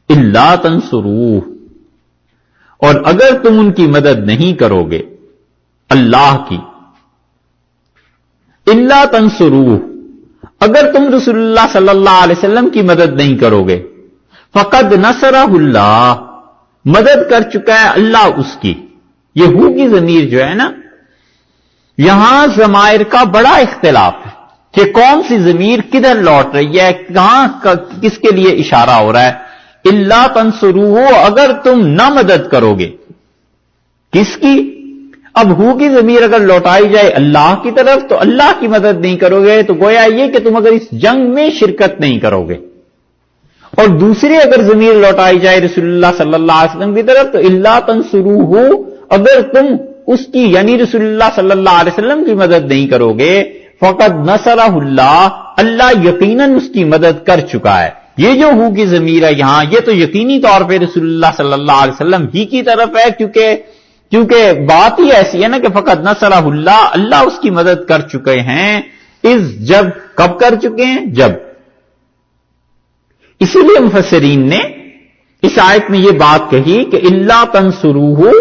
الا تنصروہ، اور اگر تم ان کی مدد نہیں کرو گے اللہ کی، الا تنصروہ، اگر تم رسول اللہ صلی اللہ علیہ وسلم کی مدد نہیں کرو گے، فقد نصرہ اللہ، مدد کر چکا ہے اللہ اس کی۔ یہ ہو کی ضمیر جو ہے نا، یہاں ضمائر کا بڑا اختلاف ہے کہ کون سی ضمیر کدھر لوٹ رہی ہے، کہاں کس کے لیے اشارہ ہو رہا ہے۔ الا تنصروہ، اگر تم نہ مدد کرو گے، کس کی؟ اب ہو کی ضمیر اگر لوٹائی جائے اللہ کی طرف تو اللہ کی مدد نہیں کرو گے، تو گویا یہ کہ تم اگر اس جنگ میں شرکت نہیں کرو گے، اور دوسری اگر ضمیر لوٹائی جائے رسول اللہ صلی اللہ علیہ وسلم کی طرف تو الا تنصروہ، اگر تم اس کی یعنی رسول اللہ صلی اللہ علیہ وسلم کی مدد نہیں کرو گے، فقد نصرہ اللہ، اللہ یقیناً اس کی مدد کر چکا ہے۔ یہ جو ہو کی ضمیر ہے یہاں، یہ تو یقینی طور پہ رسول اللہ صلی اللہ علیہ وسلم ہی کی طرف ہے، کیونکہ بات ہی ایسی ہے نا کہ فقد نصرہ اللہ، اللہ اس کی مدد کر چکے ہیں، جب کب کر چکے ہیں؟ جب۔ اسی لیے مفسرین نے اس آیت میں یہ بات کہی کہ الا تنصروہ،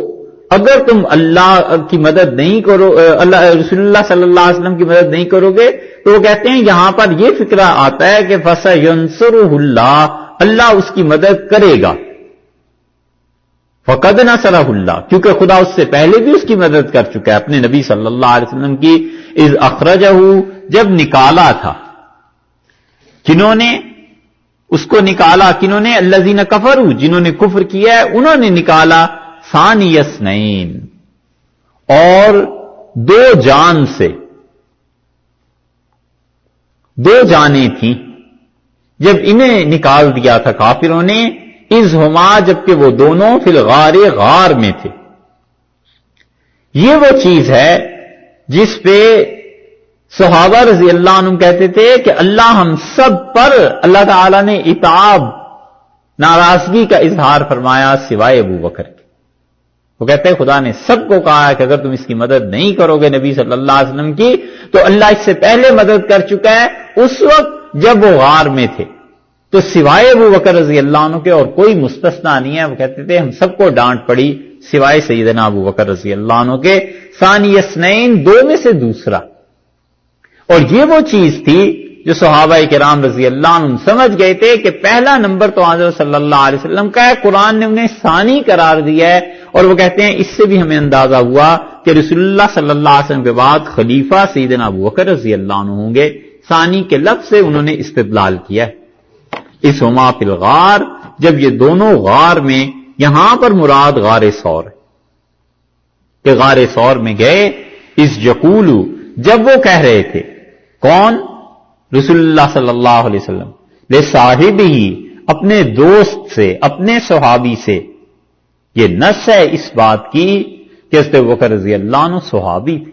اگر تم اللہ کی مدد نہیں کرو، رسول اللہ صلی اللہ علیہ وسلم کی مدد نہیں کرو گے، تو وہ کہتے ہیں یہاں پر یہ فکرہ آتا ہے کہ فسینصرہ اللہ، اللہ اس کی مدد کرے گا۔ فقد نصرہ اللہ، کیونکہ خدا اس سے پہلے بھی اس کی مدد کر چکا ہے اپنے نبی صلی اللہ علیہ وسلم کی، اذ اخرجہ، جب نکالا تھا۔ کنہوں نے اس کو نکالا؟ کنہوں نے؟ الذین کفروا، جنہوں نے کفر کیا ہے انہوں نے نکالا، ثانی اثنین، اور دو جان سے، دو جانیں تھیں جب انہیں نکال دیا تھا کافروں نے، اذ ہما، جبکہ وہ دونوں فی الغار، غار میں تھے۔ یہ وہ چیز ہے جس پہ صحابہ رضی اللہ عنہم کہتے تھے کہ اللہ ہم سب پر، اللہ تعالی نے عتاب، ناراضگی کا اظہار فرمایا سوائے ابو بکر کے۔ وہ کہتے ہیں خدا نے سب کو کہا ہے کہ اگر تم اس کی مدد نہیں کرو گے نبی صلی اللہ علیہ وسلم کی، تو اللہ اس سے پہلے مدد کر چکا ہے اس وقت جب وہ غار میں تھے، تو سوائے ابو بکر رضی اللہ عنہ کے اور کوئی مستثنا نہیں ہے۔ وہ کہتے تھے ہم سب کو ڈانٹ پڑی سوائے سیدنا ابو بکر رضی اللہ عنہ کے، ثانی اثنین، دو میں سے دوسرا۔ اور یہ وہ چیز تھی جو صحابہ کرام رضی اللہ عنہم سمجھ گئے تھے کہ پہلا نمبر تو حضرت صلی اللہ علیہ وسلم کا ہے، قرآن نے انہیں ثانی قرار دیا ہے، اور وہ کہتے ہیں اس سے بھی ہمیں اندازہ ہوا کہ رسول اللہ صلی اللہ علیہ وسلم کے بعد خلیفہ سیدنا ابو بکر رضی اللہ عنہ ہوں گے۔ ثانی کے لفظ سے انہوں نے استدلال کیا ہے۔ اس ہما فی الغار، جب یہ دونوں غار میں، یہاں پر مراد غار ثور ہے کہ غار ثور میں گئے، اس یقولو، جب وہ کہہ رہے تھے، کون؟ رسول اللہ صلی اللہ علیہ وسلم، لے صاحب ہی، اپنے دوست سے، اپنے صحابی سے۔ یہ نص ہے اس بات کی کہ حضرت ابوبکر رضی اللہ عنہ صحابی تھے،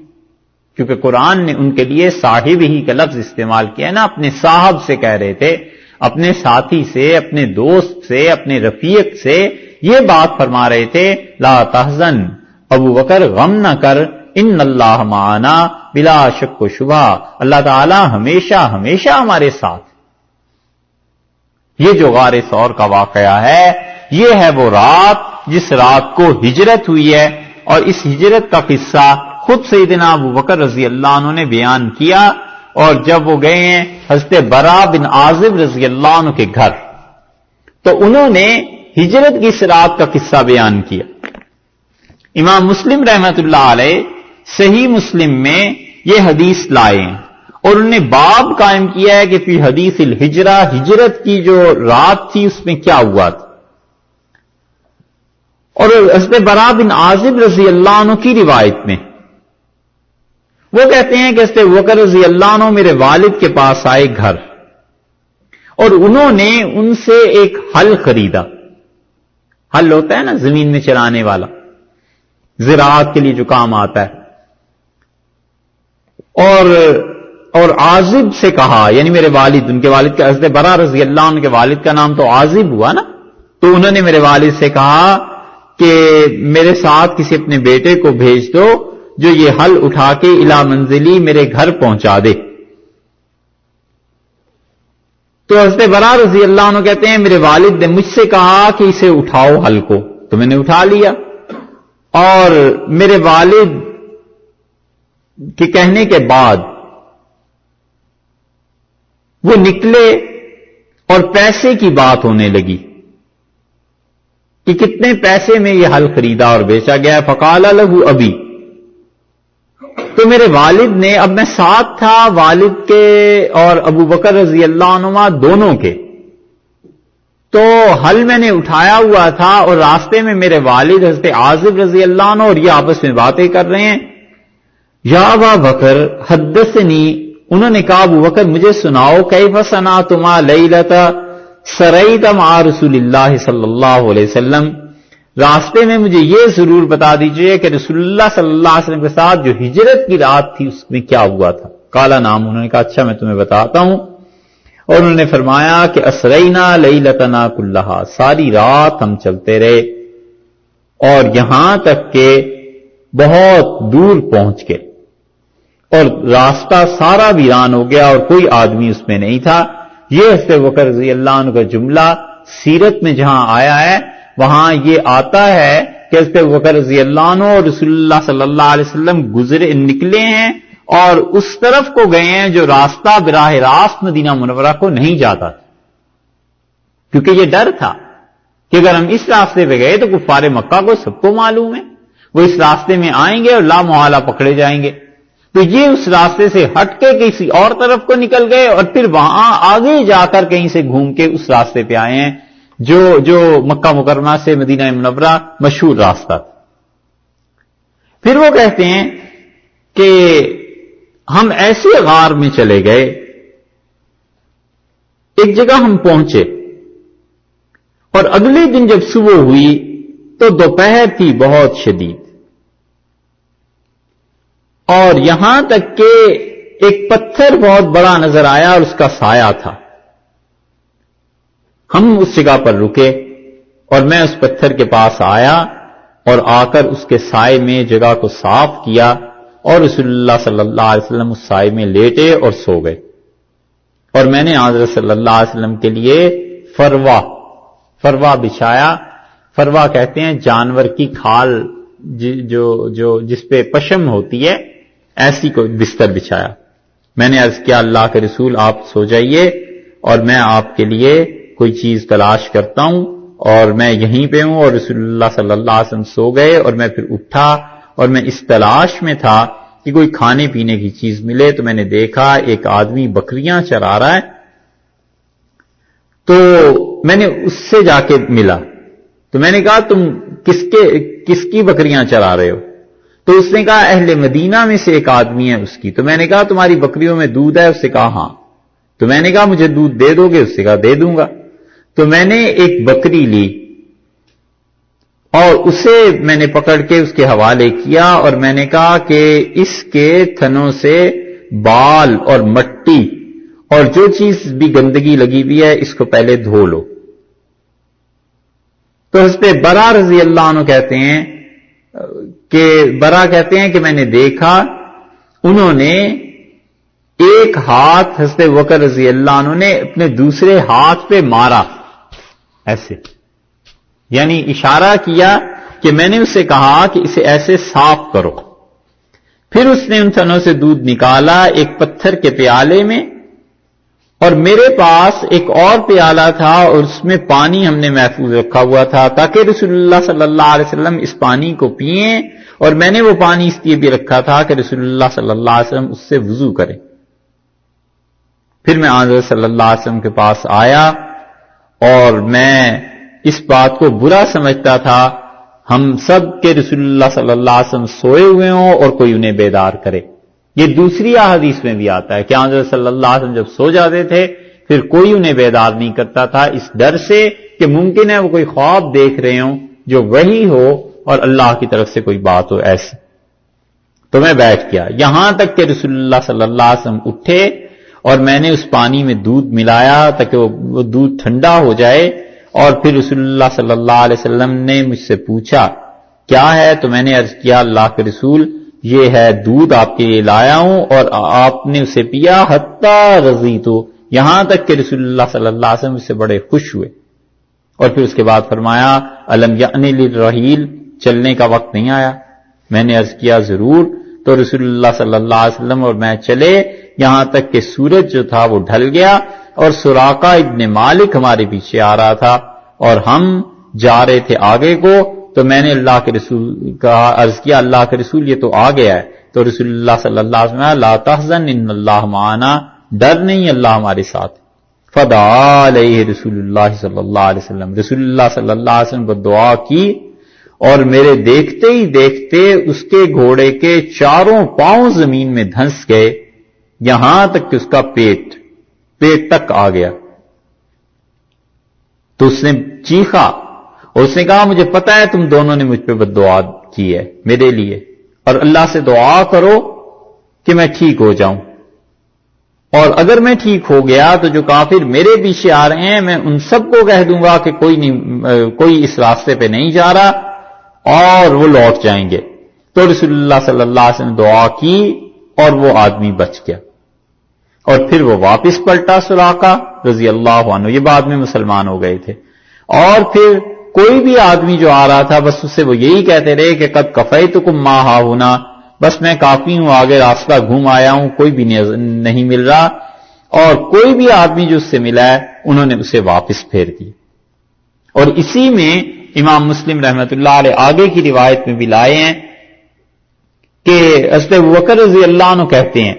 کیونکہ قرآن نے ان کے لیے صاحب ہی کا لفظ استعمال کیا نا، اپنے صاحب سے کہہ رہے تھے، اپنے ساتھی سے، اپنے دوست سے، اپنے رفیق سے یہ بات فرما رہے تھے، لا تحزن، ابو بکر غم نہ کر، ان اللہ معنا، بلا شک و شبہ اللہ تعالی ہمیشہ ہمیشہ ہمارے ساتھ۔ یہ جو غار ثور کا واقعہ ہے، یہ ہے وہ رات جس رات کو ہجرت ہوئی ہے، اور اس ہجرت کا قصہ خود سیدنا ابو بکر رضی اللہ عنہ نے بیان کیا، اور جب وہ گئے ہیں حضرت برا بن عازب رضی اللہ عنہ کے گھر، تو انہوں نے ہجرت کی اس رات کا قصہ بیان کیا۔ امام مسلم رحمۃ اللہ علیہ صحیح مسلم میں یہ حدیث لائے ہیں، اور انہوں نے باب قائم کیا ہے کہ فی حدیث الہجرہ، ہجرت کی جو رات تھی اس میں کیا ہوا تھا۔ اور حضرت برا بن عازب رضی اللہ عنہ کی روایت میں وہ کہتے ہیں کہ حضرت ابوبکر رضی اللہ عنہ میرے والد کے پاس آئے گھر، اور انہوں نے ان سے ایک ہل خریدا۔ ہل ہوتا ہے نا زمین میں چلانے والا، زراعت کے لیے جو کام آتا ہے۔ اور عازب سے کہا، یعنی میرے والد، ان کے والد کا، حضرت برا رضی اللہ عنہ کے والد کا نام تو عازب ہوا نا، تو انہوں نے میرے والد سے کہا کہ میرے ساتھ کسی اپنے بیٹے کو بھیج دو جو یہ ہل اٹھا کے الی منزلی میرے گھر پہنچا دے۔ تو حضرت برا رضی اللہ عنہ کہتے ہیں میرے والد نے مجھ سے کہا کہ اسے اٹھاؤ حل کو، تو میں نے اٹھا لیا، اور میرے والد کے کہنے کے بعد وہ نکلے اور پیسے کی بات ہونے لگی کہ کتنے پیسے میں یہ حل خریدا اور بیچا گیا. فقال له ابی، تو میرے والد نے، اب میں ساتھ تھا والد کے اور ابو بکر رضی اللہ عنہما دونوں کے، تو حل میں نے اٹھایا ہوا تھا اور راستے میں میرے والد حضرت عازب رضی اللہ عنہ اور یہ آپس میں باتیں کر رہے ہیں. یا ابا بکر حدثنی، انہوں نے کہا ابو بکر مجھے سناؤ، کیف صنعتما لیلۃ سریت مع رسول اللہ صلی اللہ علیہ وسلم، راستے میں مجھے یہ ضرور بتا دیجئے کہ رسول اللہ صلی اللہ علیہ وسلم کے ساتھ جو ہجرت کی رات تھی اس میں کیا ہوا تھا. کالا نام، انہوں نے کہا اچھا میں تمہیں بتاتا ہوں. اور انہوں نے فرمایا کہ اسرینا لیلتنا کلہا، ساری رات ہم چلتے رہے اور یہاں تک کہ بہت دور پہنچ گئے اور راستہ سارا ویران ہو گیا اور کوئی آدمی اس میں نہیں تھا. یہ حضرت بکر رضی اللہ عنہ کا جملہ سیرت میں جہاں آیا ہے وہاں یہ آتا ہے کہ حضرت بکر رضی اللہ عنہ اور رسول اللہ صلی اللہ علیہ وسلم نکلے ہیں اور اس طرف کو گئے ہیں جو راستہ براہ راست مدینہ منورہ کو نہیں جاتا تھا، کیونکہ یہ ڈر تھا کہ اگر ہم اس راستے پہ گئے تو کفار مکہ کو سب کو معلوم ہے وہ اس راستے میں آئیں گے اور لا محالہ پکڑے جائیں گے. تو یہ اس راستے سے ہٹ کے کسی اور طرف کو نکل گئے اور پھر وہاں آگے جا کر کہیں سے گھوم کے اس راستے پہ آئے ہیں جو مکہ مکرمہ سے مدینہ منورہ مشہور راستہ تھا. پھر وہ کہتے ہیں کہ ہم ایسے غار میں چلے گئے، ایک جگہ ہم پہنچے اور اگلے دن جب صبح ہوئی تو دوپہر تھی بہت شدید، اور یہاں تک کہ ایک پتھر بہت بڑا نظر آیا اور اس کا سایہ تھا. ہم اس جگہ پر رکے اور میں اس پتھر کے پاس آیا اور آ کر اس کے سائے میں جگہ کو صاف کیا اور رسول اللہ صلی اللہ علیہ وسلم اس سائے میں لیٹے اور سو گئے. اور میں نے حضرت صلی اللہ علیہ وسلم کے لیے فروا بچھایا. فروا کہتے ہیں جانور کی کھال جو جس پہ پشم ہوتی ہے، ایسی کو بستر بچھایا. میں نے عرض کیا اللہ کے رسول آپ سو جائیے اور میں آپ کے لیے کوئی چیز تلاش کرتا ہوں، اور میں یہیں پہ ہوں. اور رسول اللہ صلی اللہ علیہ وسلم سو گئے اور میں پھر اٹھا اور میں اس تلاش میں تھا کہ کوئی کھانے پینے کی چیز ملے. تو میں نے دیکھا ایک آدمی بکریاں چرا رہا ہے، تو میں نے اس سے جا کے ملا. تو میں نے کہا تم کس کی بکریاں چرا رہے ہو؟ تو اس نے کہا اہل مدینہ میں سے ایک آدمی ہے اس کی. تو میں نے کہا تمہاری بکریوں میں دودھ ہے؟ اس سے کہا ہاں. تو میں نے کہا مجھے دودھ دے دو گے؟ اس سے کہا دے دوں گا. تو میں نے ایک بکری لی اور اسے میں نے پکڑ کے اس کے حوالے کیا اور میں نے کہا کہ اس کے تھنوں سے بال اور مٹی اور جو چیز بھی گندگی لگی ہوئی ہے اس کو پہلے دھو لو. تو حضرت برا رضی اللہ عنہ کہتے ہیں کہ میں نے دیکھا انہوں نے ایک ہاتھ حضرت بکر رضی اللہ عنہ نے اپنے دوسرے ہاتھ پہ مارا ایسے، یعنی اشارہ کیا کہ میں نے اسے کہا کہ اسے ایسے صاف کرو. پھر اس نے ان تھنوں سے دودھ نکالا ایک پتھر کے پیالے میں، اور میرے پاس ایک اور پیالہ تھا اور اس میں پانی ہم نے محفوظ رکھا ہوا تھا تاکہ رسول اللہ صلی اللہ علیہ وسلم اس پانی کو پئیں، اور میں نے وہ پانی اس لیے بھی رکھا تھا کہ رسول اللہ صلی اللہ علیہ وسلم اس سے وضو کریں. پھر میں حضرت صلی اللہ علیہ وسلم کے پاس آیا اور میں اس بات کو برا سمجھتا تھا ہم سب کے رسول اللہ صلی اللہ علیہ وسلم سوئے ہوئے ہوں اور کوئی انہیں بیدار کرے. یہ دوسری احادیث میں بھی آتا ہے کہ حضرت صلی اللہ علیہ وسلم جب سو جاتے تھے پھر کوئی انہیں بیدار نہیں کرتا تھا، اس ڈر سے کہ ممکن ہے وہ کوئی خواب دیکھ رہے ہوں جو وحی ہو اور اللہ کی طرف سے کوئی بات ہو ایسی. تو میں بیٹھ گیا یہاں تک کہ رسول اللہ صلی اللہ علیہ وسلم اٹھے اور میں نے اس پانی میں دودھ ملایا تاکہ وہ دودھ ٹھنڈا ہو جائے. اور پھر رسول اللہ صلی اللہ علیہ وسلم نے مجھ سے پوچھا کیا ہے؟ تو میں نے عرض کیا اللہ کے رسول یہ ہے دودھ آپ کے لیے لایا ہوں، اور آپ نے اسے پیا حتی رضیتو، یہاں تک کہ رسول اللہ صلی اللہ علیہ وسلم اس سے بڑے خوش ہوئے، اور پھر اس کے بعد فرمایا الم یأن للرحیل، چلنے کا وقت نہیں آیا؟ میں نے عرض کیا ضرور، تو رسول اللہ صلی اللہ علیہ وسلم اور میں چلے یہاں تک کہ سورج جو تھا وہ ڈھل گیا، اور سراقہ ابن مالک ہمارے پیچھے آ رہا تھا اور ہم جا رہے تھے آگے کو، تو میں نے اللہ کے رسول کا عرض کیا اللہ کے رسول یہ تو آ گیا ہے، تو رسول اللہ صلی اللہ علیہ وسلم لا تحزن ان اللہ معنا، ڈر نہیں اللہ ہمارے ساتھ۔ فدعا علیہ رسول اللہ صلی اللہ علیہ وسلم، رسول اللہ صلی اللہ علیہ وسلم کو دعا کی، اور میرے دیکھتے ہی دیکھتے اس کے گھوڑے کے چاروں پاؤں زمین میں دھنس گئے، یہاں تک کہ اس کا پیٹ تک آ گیا۔ تو اس نے چیخا اور اس نے کہا مجھے پتا ہے تم دونوں نے مجھ پہ بد دعا کی ہے میرے لیے، اور اللہ سے دعا کرو کہ میں ٹھیک ہو جاؤں، اور اگر میں ٹھیک ہو گیا تو جو کافر میرے پیچھے آ رہے ہیں میں ان سب کو کہہ دوں گا کہ کوئی اس راستے پہ نہیں جا رہا، اور وہ لوٹ جائیں گے۔ تو رسول اللہ صلی اللہ علیہ وسلم نے دعا کی اور وہ آدمی بچ گیا، اور پھر وہ واپس پلٹا سراقہ رضی اللہ عنہ، یہ بعد میں مسلمان ہو گئے تھے، اور پھر کوئی بھی آدمی جو آ رہا تھا بس اس سے وہ یہی کہتے رہے کہ قد کفیتکم ما ہاہنا، بس میں کافی ہوں، آگے راستہ گھوم آیا ہوں، کوئی بھی نہیں مل رہا، اور کوئی بھی آدمی جو اس سے ملا ہے انہوں نے اسے واپس پھیر دی۔ اور اسی میں امام مسلم رحمۃ اللہ علیہ آگے کی روایت میں بھی لائے ہیں کہ حضرت ابوبکر رضی اللہ عنہ کہتے ہیں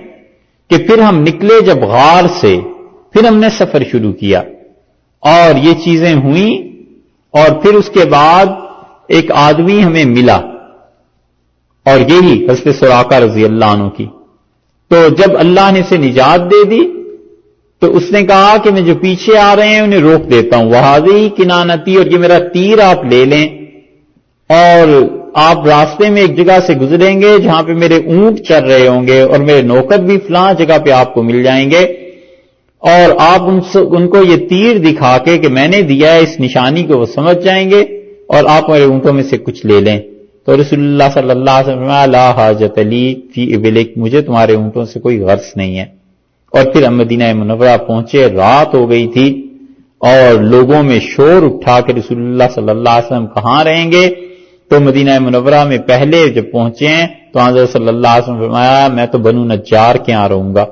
کہ پھر ہم نکلے جب غار سے، پھر ہم نے سفر شروع کیا اور یہ چیزیں ہوئیں، اور پھر اس کے بعد ایک آدمی ہمیں ملا، اور یہی حضرت سراقہ رضی اللہ عنہ کی، تو جب اللہ نے اسے نجات دے دی تو اس نے کہا کہ میں جو پیچھے آ رہے ہیں انہیں روک دیتا ہوں، وہذی کنانتی، اور یہ میرا تیر آپ لے لیں، اور آپ راستے میں ایک جگہ سے گزریں گے جہاں پہ میرے اونٹ چر رہے ہوں گے، اور میرے نوکر بھی فلاں جگہ پہ آپ کو مل جائیں گے، اور آپ ان کو یہ تیر دکھا کے کہ میں نے دیا ہے اس نشانی کو وہ سمجھ جائیں گے، اور آپ میرے اونٹوں میں سے کچھ لے لیں۔ تو رسول اللہ صلی اللہ علیہ وسلم لا حاجت لی فی ابلک، مجھے تمہارے اونٹوں سے کوئی غرض نہیں ہے۔ اور پھر ہم مدینہ منورہ پہنچے، رات ہو گئی تھی، اور لوگوں میں شور اٹھا کہ رسول اللہ صلی اللہ علیہ وسلم کہاں رہیں گے، تو مدینہ منورہ میں پہلے جب پہنچے ہیں تو حضرت صلی اللہ علیہ وسلم فرمایا میں تو بنو نجار کے یہاں رہوں گا،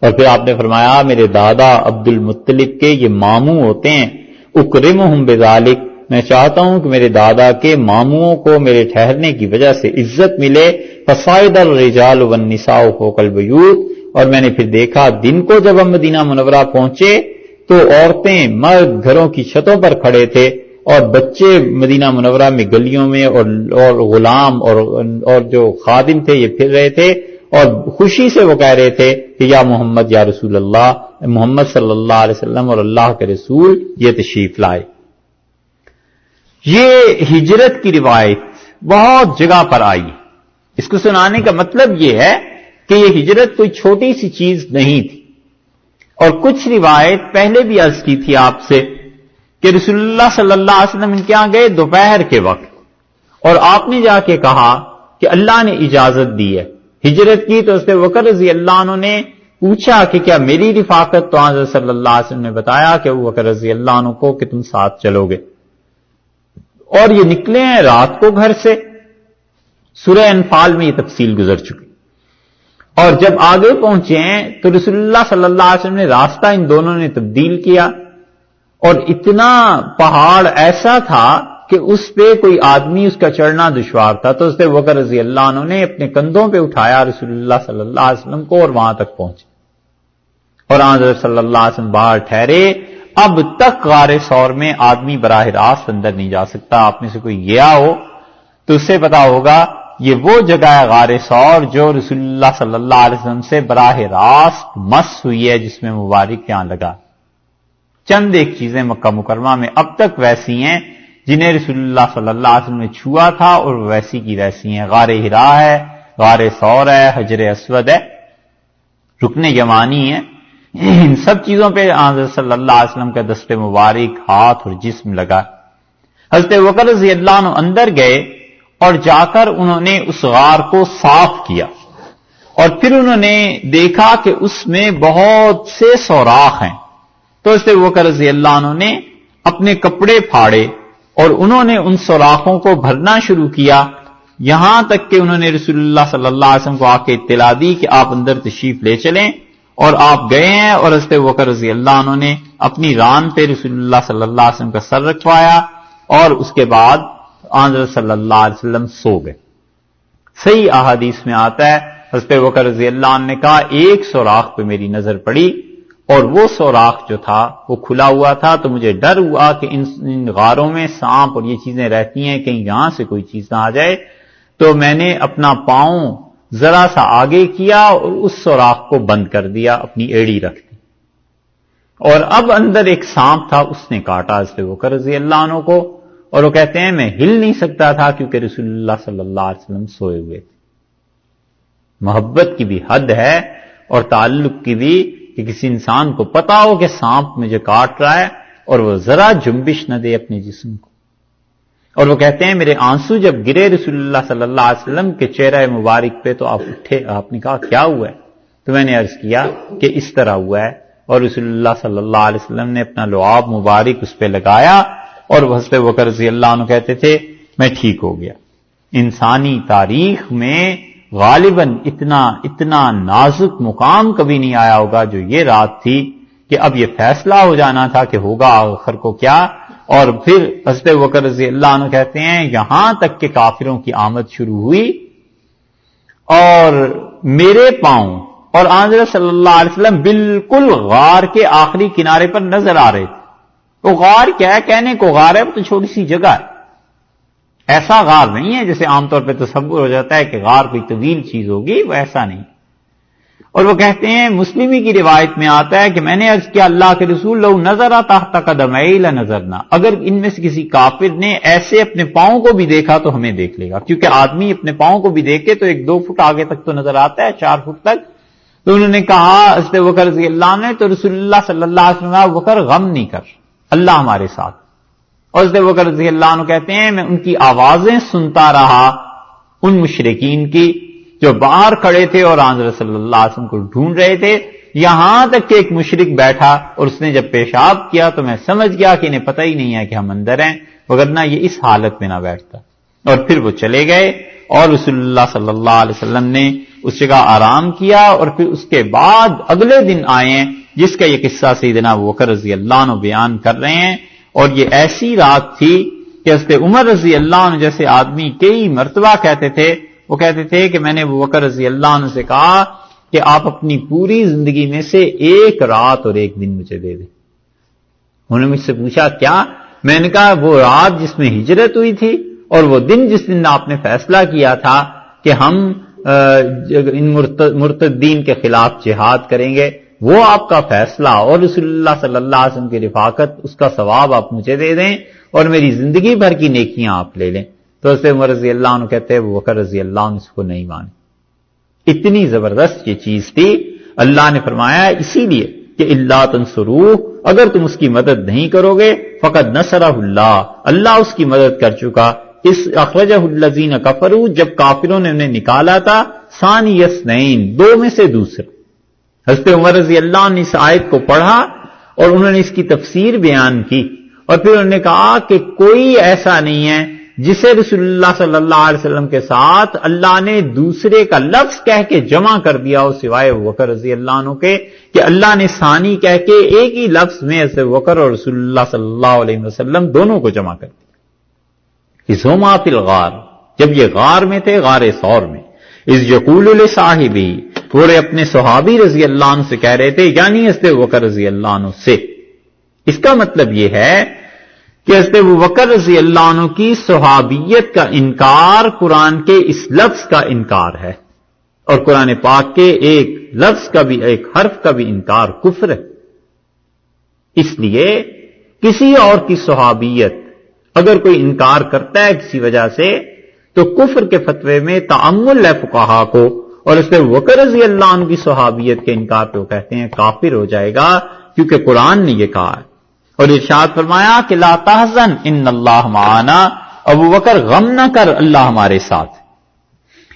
اور پھر آپ نے فرمایا میرے دادا عبد المطلب کے یہ ماموں ہوتے ہیں، اکرمہم بذالک، میں چاہتا ہوں کہ میرے دادا کے ماموں کو میرے ٹھہرنے کی وجہ سے عزت ملے، فصائد الرجال والنساء فوق البیوت، اور میں نے پھر دیکھا دن کو جب ہم مدینہ منورہ پہنچے تو عورتیں مرد گھروں کی چھتوں پر کھڑے تھے، اور بچے مدینہ منورہ میں گلیوں میں اور غلام اور جو خادم تھے یہ پھر رہے تھے، اور خوشی سے وہ کہہ رہے تھے کہ یا محمد یا رسول اللہ، محمد صلی اللہ علیہ وسلم اور اللہ کے رسول یہ تشریف لائے۔ یہ ہجرت کی روایت بہت جگہ پر آئی، اس کو سنانے کا مطلب یہ ہے کہ یہ ہجرت کوئی چھوٹی سی چیز نہیں تھی، اور کچھ روایت پہلے بھی عرض کی تھی آپ سے کہ رسول اللہ صلی اللہ علیہ وسلم ان کے یہاں گئے دوپہر کے وقت، اور آپ نے جا کے کہا کہ اللہ نے اجازت دی ہے ہجرت کی، تو حضرت ابوبکر رضی اللہ عنہ نے پوچھا کہ کیا میری رفاقت، تو حضرت صلی اللہ علیہ وسلم نے بتایا کہ ابوبکر رضی اللہ عنہ کو کہ تم ساتھ چلو گے، اور یہ نکلے ہیں رات کو گھر سے۔ سورہ انفال میں یہ تفصیل گزر چکی، اور جب آگے پہنچے ہیں تو رسول اللہ صلی اللہ علیہ وسلم نے راستہ ان دونوں نے تبدیل کیا، اور اتنا پہاڑ ایسا تھا کہ اس پہ کوئی آدمی اس کا چڑھنا دشوار تھا، تو حضرت ابوبکر رضی اللہ عنہ نے اپنے کندھوں پہ اٹھایا رسول اللہ صلی اللہ علیہ وسلم کو، اور وہاں تک پہنچے، اور حضرت صلی اللہ علیہ وسلم باہر ٹھہرے۔ اب تک غار ثور میں آدمی براہ راست اندر نہیں جا سکتا، آپ میں سے کوئی گیا ہو تو اس سے پتا ہوگا یہ وہ جگہ ہے غار ثور جو رسول اللہ صلی اللہ علیہ وسلم سے براہ راست مس ہوئی ہے، جس میں مبارک یہاں لگا۔ چند ایک چیزیں مکہ مکرمہ میں اب تک ویسی ہیں جنہیں رسول اللہ صلی اللہ علیہ وسلم نے چھوا تھا، اور ویسی کی ویسی ہیں، غار حرا ہے، غار ثور ہے، حجر اسود ہے، رکن یمانی ہے، ان سب چیزوں پہ حضرت صلی اللہ علیہ وسلم کا دست مبارک، ہاتھ اور جسم لگا۔ حضرت ابوبکر رضی اللہ عنہ اندر گئے، اور جا کر انہوں نے اس غار کو صاف کیا، اور پھر انہوں نے دیکھا کہ اس میں بہت سے سوراخ ہیں، تو اس سے بکر رضی اللہ عنہ نے اپنے کپڑے پھاڑے اور انہوں نے ان سوراخوں کو بھرنا شروع کیا، یہاں تک کہ انہوں نے رسول اللہ صلی اللہ علیہ وسلم کو آ کے اطلاع دی کہ آپ اندر تشریف لے چلیں، اور آپ گئے ہیں، اور حضرت بکر رضی اللہ عنہ نے اپنی ران پہ رسول اللہ صلی اللہ علیہ وسلم کا سر رکھوایا، اور اس کے بعد حضرت صلی اللہ علیہ وسلم سو گئے۔ صحیح احادیث میں آتا ہے حضرت بکر رضی اللہ عنہ نے کہا ایک سوراخ پہ میری نظر پڑی، اور وہ سوراخ جو تھا وہ کھلا ہوا تھا، تو مجھے ڈر ہوا کہ ان غاروں میں سانپ اور یہ چیزیں رہتی ہیں، کہیں یہاں سے کوئی چیز نہ آ جائے، تو میں نے اپنا پاؤں ذرا سا آگے کیا اور اس سوراخ کو بند کر دیا، اپنی ایڑی رکھ دی، اور اب اندر ایک سانپ تھا، اس نے کاٹا حضرت بکر رضی اللہ عنہ کو، اور وہ کہتے ہیں میں ہل نہیں سکتا تھا کیونکہ رسول اللہ صلی اللہ علیہ وسلم سوئے ہوئے تھے۔ محبت کی بھی حد ہے اور تعلق کی بھی، کہ کسی انسان کو پتا ہو کہ سانپ مجھے کاٹ رہا ہے اور وہ ذرا جنبش نہ دے اپنے جسم کو۔ اور وہ کہتے ہیں میرے آنسو جب گرے رسول اللہ صلی اللہ علیہ وسلم کے چہرہ مبارک پہ، تو آپ اٹھے، آپ نے کہا کیا ہوا ہے؟ تو میں نے عرض کیا کہ اس طرح ہوا ہے، اور رسول اللہ صلی اللہ علیہ وسلم نے اپنا لعاب مبارک اس پہ لگایا، اور حضرت بکر رضی اللہ عنہ کہتے تھے میں ٹھیک ہو گیا۔ انسانی تاریخ میں غالباً اتنا نازک مقام کبھی نہیں آیا ہوگا جو یہ رات تھی، کہ اب یہ فیصلہ ہو جانا تھا کہ ہوگا آخر کو کیا۔ اور پھر حضرت بکر رضی اللہ عنہ کہتے ہیں یہاں تک کہ کافروں کی آمد شروع ہوئی، اور میرے پاؤں اور حضرت صلی اللہ علیہ وسلم بالکل غار کے آخری کنارے پر نظر آ رہے تھے۔ وہ غار کیا ہے؟ کہنے کو غار ہے، وہ تو چھوٹی سی جگہ ہے، ایسا غار نہیں ہے جیسے عام طور پہ تصور ہو جاتا ہے کہ غار کوئی طویل چیز ہوگی، وہ ایسا نہیں۔ اور وہ کہتے ہیں مسلمی کی روایت میں آتا ہے کہ میں نے عرض کیا اللہ کے رسول لو نظر تحت قدمئی لنظرنا، اگر ان میں سے کسی کافر نے ایسے اپنے پاؤں کو بھی دیکھا تو ہمیں دیکھ لے گا، کیونکہ آدمی اپنے پاؤں کو بھی دیکھے تو 1-2 فٹ آگے تک تو نظر آتا ہے، 4 فٹ تک۔ تو انہوں نے کہا حضرت بکر رضی اللہ عنہ نے، تو رسول اللہ صلی اللہ علیہ وسلم نے بکر غم نہیں کر، اللہ ہمارے ساتھ۔ اور حضرت بکر رضی اللہ عنہ کہتے ہیں میں ان کی آوازیں سنتا رہا، ان مشرکین کی جو باہر کھڑے تھے اور حضرت صلی اللہ علیہ وسلم کو ڈھونڈ رہے تھے، یہاں تک کہ ایک مشرک بیٹھا اور اس نے جب پیشاب کیا تو میں سمجھ گیا کہ انہیں پتہ ہی نہیں ہے کہ ہم اندر ہیں، وگرنہ یہ اس حالت میں نہ بیٹھتا۔ اور پھر وہ چلے گئے، اور رسول اللہ صلی اللہ علیہ وسلم نے اس جگہ آرام کیا، اور پھر اس کے بعد اگلے دن آئے ہیں جس کا یہ قصہ سیدنا ابو بکر رضی اللہ عنہ بیان کر رہے ہیں۔ اور یہ ایسی رات تھی کہ حضرت عمر رضی اللہ عنہ جیسے آدمی کئی مرتبہ کہتے تھے، وہ کہتے تھے کہ میں نے ابو بکر رضی اللہ عنہ سے کہا کہ آپ اپنی پوری زندگی میں سے 1 رات اور 1 دن مجھے دے دیں۔ انہوں نے مجھ سے پوچھا کیا؟ میں نے کہا وہ رات جس میں ہجرت ہوئی تھی، اور وہ دن جس دن آپ نے فیصلہ کیا تھا کہ ہم ان مرتدین کے خلاف جہاد کریں گے، وہ آپ کا فیصلہ، اور رسول اللہ صلی اللہ علیہ وسلم کی رفاقت، اس کا ثواب آپ مجھے دے دیں، اور میری زندگی بھر کی نیکیاں آپ لے لیں۔ تو حضرت عمر رضی اللہ عنہ کہتے ہیں ابو بکر رضی اللہ عنہ اس کو نہیں مانے۔ اتنی زبردست یہ چیز تھی، اللہ نے فرمایا اسی لیے کہ الا تنصروہ، اگر تم اس کی مدد نہیں کرو گے، فقد نصرہ اللہ، اللہ اس کی مدد کر چکا، اس اخرجہ الذین کفروا، جب کافروں نے انہیں نکالا تھا، ثانی اثنین، 2 میں سے دوسرا۔ حضرت عمر رضی اللہ عنہ نے اس آیت کو پڑھا اور انہوں نے اس کی تفسیر بیان کی، اور پھر انہوں نے کہا کہ کوئی ایسا نہیں ہے جسے رسول اللہ صلی اللہ علیہ وسلم کے ساتھ اللہ نے دوسرے کا لفظ کہہ کے جمع کر دیا ہو سوائے ابو بکر رضی اللہ عنہ کے، کہ اللہ نے ثانی کہہ کے ایک ہی لفظ میں حضرت ابو بکر اور رسول اللہ صلی اللہ علیہ وسلم دونوں کو جمع کر دیا۔ اذ ہما فی الغار، جب یہ غار میں تھے، غار ثور میں، اذ یقول لصاحبہ، پورے اپنے صحابی رضی اللہ عنہ سے کہہ رہے تھے، یعنی حضرت ابو بکر رضی اللہ عنہ سے۔ اس کا مطلب یہ ہے کہ حضرت ابو بکر رضی اللہ عنہ کی صحابیت کا انکار قرآن کے اس لفظ کا انکار ہے، اور قرآن پاک کے ایک لفظ کا بھی، ایک حرف کا بھی انکار کفر ہے۔ اس لیے کسی اور کی صحابیت اگر کوئی انکار کرتا ہے کسی وجہ سے، تو کفر کے فتوے میں تعمل ہے فقہا کو، اور اس پہ ابو بکر رضی اللہ عنہ کی صحابیت کے انکار پہ وہ کہتے ہیں کافر ہو جائے گا، کیونکہ قرآن نے یہ کہا ہے۔ اور ارشاد فرمایا کہ لا تحزن ان اللہ معانا، ابو بکر غم نہ کر، اللہ ہمارے ساتھ۔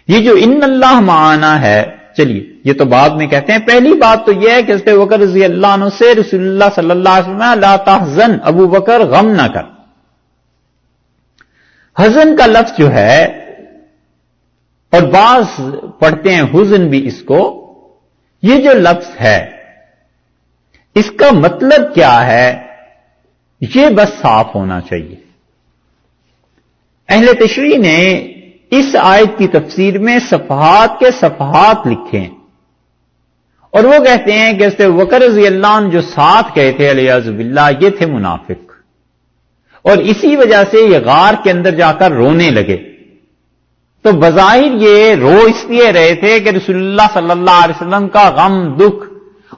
یہ جو ان اللہ معانا ہے، چلیے یہ تو بعد میں کہتے ہیں. پہلی بات تو یہ ہے کہ حضرت ابوبکر رضی اللہ عنہ سے رسول اللہ صلی اللہ علیہ وسلم لا تحزن ابو بکر غم نہ کر. حزن کا لفظ جو ہے اور بعض پڑھتے ہیں حزن بھی اس کو, یہ جو لفظ ہے اس کا مطلب کیا ہے یہ بس صاف ہونا چاہیے. اہل تشریح نے اس آیت کی تفسیر میں صفحات کے صفحات لکھے ہیں اور وہ کہتے ہیں کہ حضرت ابوبکر رضی اللہ عنہ جو ساتھ گئے تھے علیہ باللہ یہ تھے منافق, اور اسی وجہ سے یہ غار کے اندر جا کر رونے لگے. تو بظاہر یہ رو اس لیے رہے تھے کہ رسول اللہ صلی اللہ علیہ وسلم کا غم دکھ,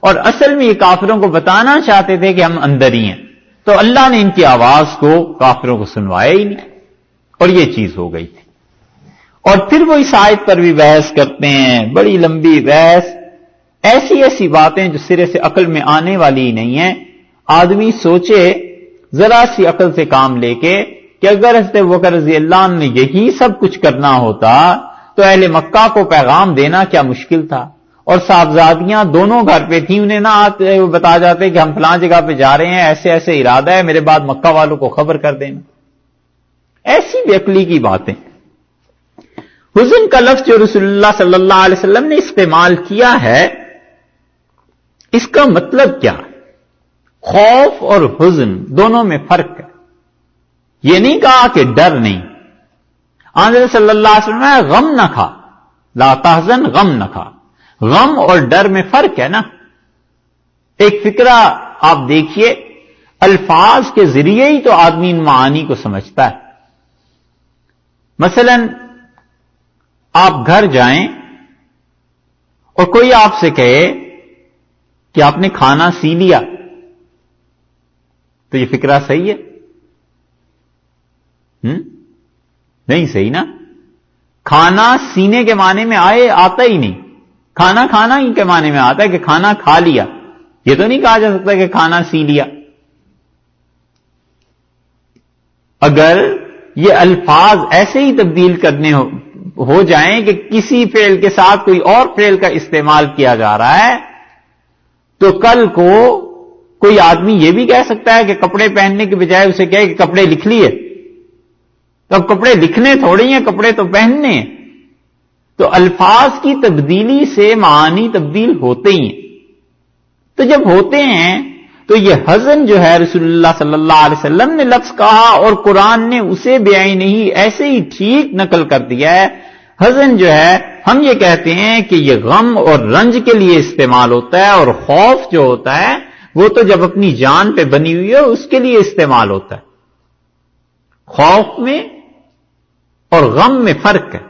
اور اصل میں یہ کافروں کو بتانا چاہتے تھے کہ ہم اندر ہی ہیں. تو اللہ نے ان کی آواز کو کافروں کو سنوایا ہی نہیں اور یہ چیز ہو گئی تھی. اور پھر وہ اس آیت پر بھی بحث کرتے ہیں, بڑی لمبی بحث, ایسی ایسی باتیں جو سرے سے عقل میں آنے والی نہیں ہیں. آدمی سوچے ذرا سی عقل سے کام لے کے کہ اگر حضرت ابوبکر رضی اللہ عنہ نے یہی سب کچھ کرنا ہوتا تو اہل مکہ کو پیغام دینا کیا مشکل تھا, اور صاحبزادیاں دونوں گھر پہ تھیں, انہیں نہ آتے بتا جاتے کہ ہم فلاں جگہ پہ جا رہے ہیں, ایسے ایسے ارادہ ہے, میرے بعد مکہ والوں کو خبر کر دینا. ایسی بے عقلی کی باتیں. حزن کا لفظ جو رسول اللہ صلی اللہ علیہ وسلم نے استعمال کیا ہے اس کا مطلب کیا ہے؟ خوف اور حزن دونوں میں فرق ہے. یہ نہیں کہا کہ ڈر نہیں. آنظر صلی اللہ علیہ وسلم نے غم نہ کھا, لا تحزن غم نہ کھا. غم اور ڈر میں فرق ہے نا. ایک فکرہ آپ دیکھیے, الفاظ کے ذریعے ہی تو آدمی ان معانی کو سمجھتا ہے. مثلا آپ گھر جائیں اور کوئی آپ سے کہے کہ آپ نے کھانا سی لیا, تو یہ فکرہ صحیح ہے؟ نہیں صحیح نا. کھانا سینے کے معنی میں آتا ہی نہیں. کھانا کھانا ہی کے معنی میں آتا ہے کہ کھانا کھا لیا. یہ تو نہیں کہا جا سکتا کہ کھانا سی لیا. اگر یہ الفاظ ایسے ہی تبدیل کرنے ہو جائیں کہ کسی فعل کے ساتھ کوئی اور فعل کا استعمال کیا جا رہا ہے, تو کل کو کوئی آدمی یہ بھی کہہ سکتا ہے کہ کپڑے پہننے کے بجائے اسے کہے کہ کپڑے لکھ لیے. تو اب کپڑے لکھنے تھوڑی ہیں, کپڑے تو پہننے ہیں. تو الفاظ کی تبدیلی سے معانی تبدیل ہوتے ہی ہیں. تو جب ہوتے ہیں تو یہ حزن جو ہے رسول اللہ صلی اللہ علیہ وسلم نے لفظ کہا اور قرآن نے اسے بیان نہیں ایسے ہی ٹھیک نقل کر دیا ہے. حزن جو ہے ہم یہ کہتے ہیں کہ یہ غم اور رنج کے لیے استعمال ہوتا ہے, اور خوف جو ہوتا ہے وہ تو جب اپنی جان پہ بنی ہوئی ہے اس کے لیے استعمال ہوتا ہے. خوف میں اور غم میں فرق ہے.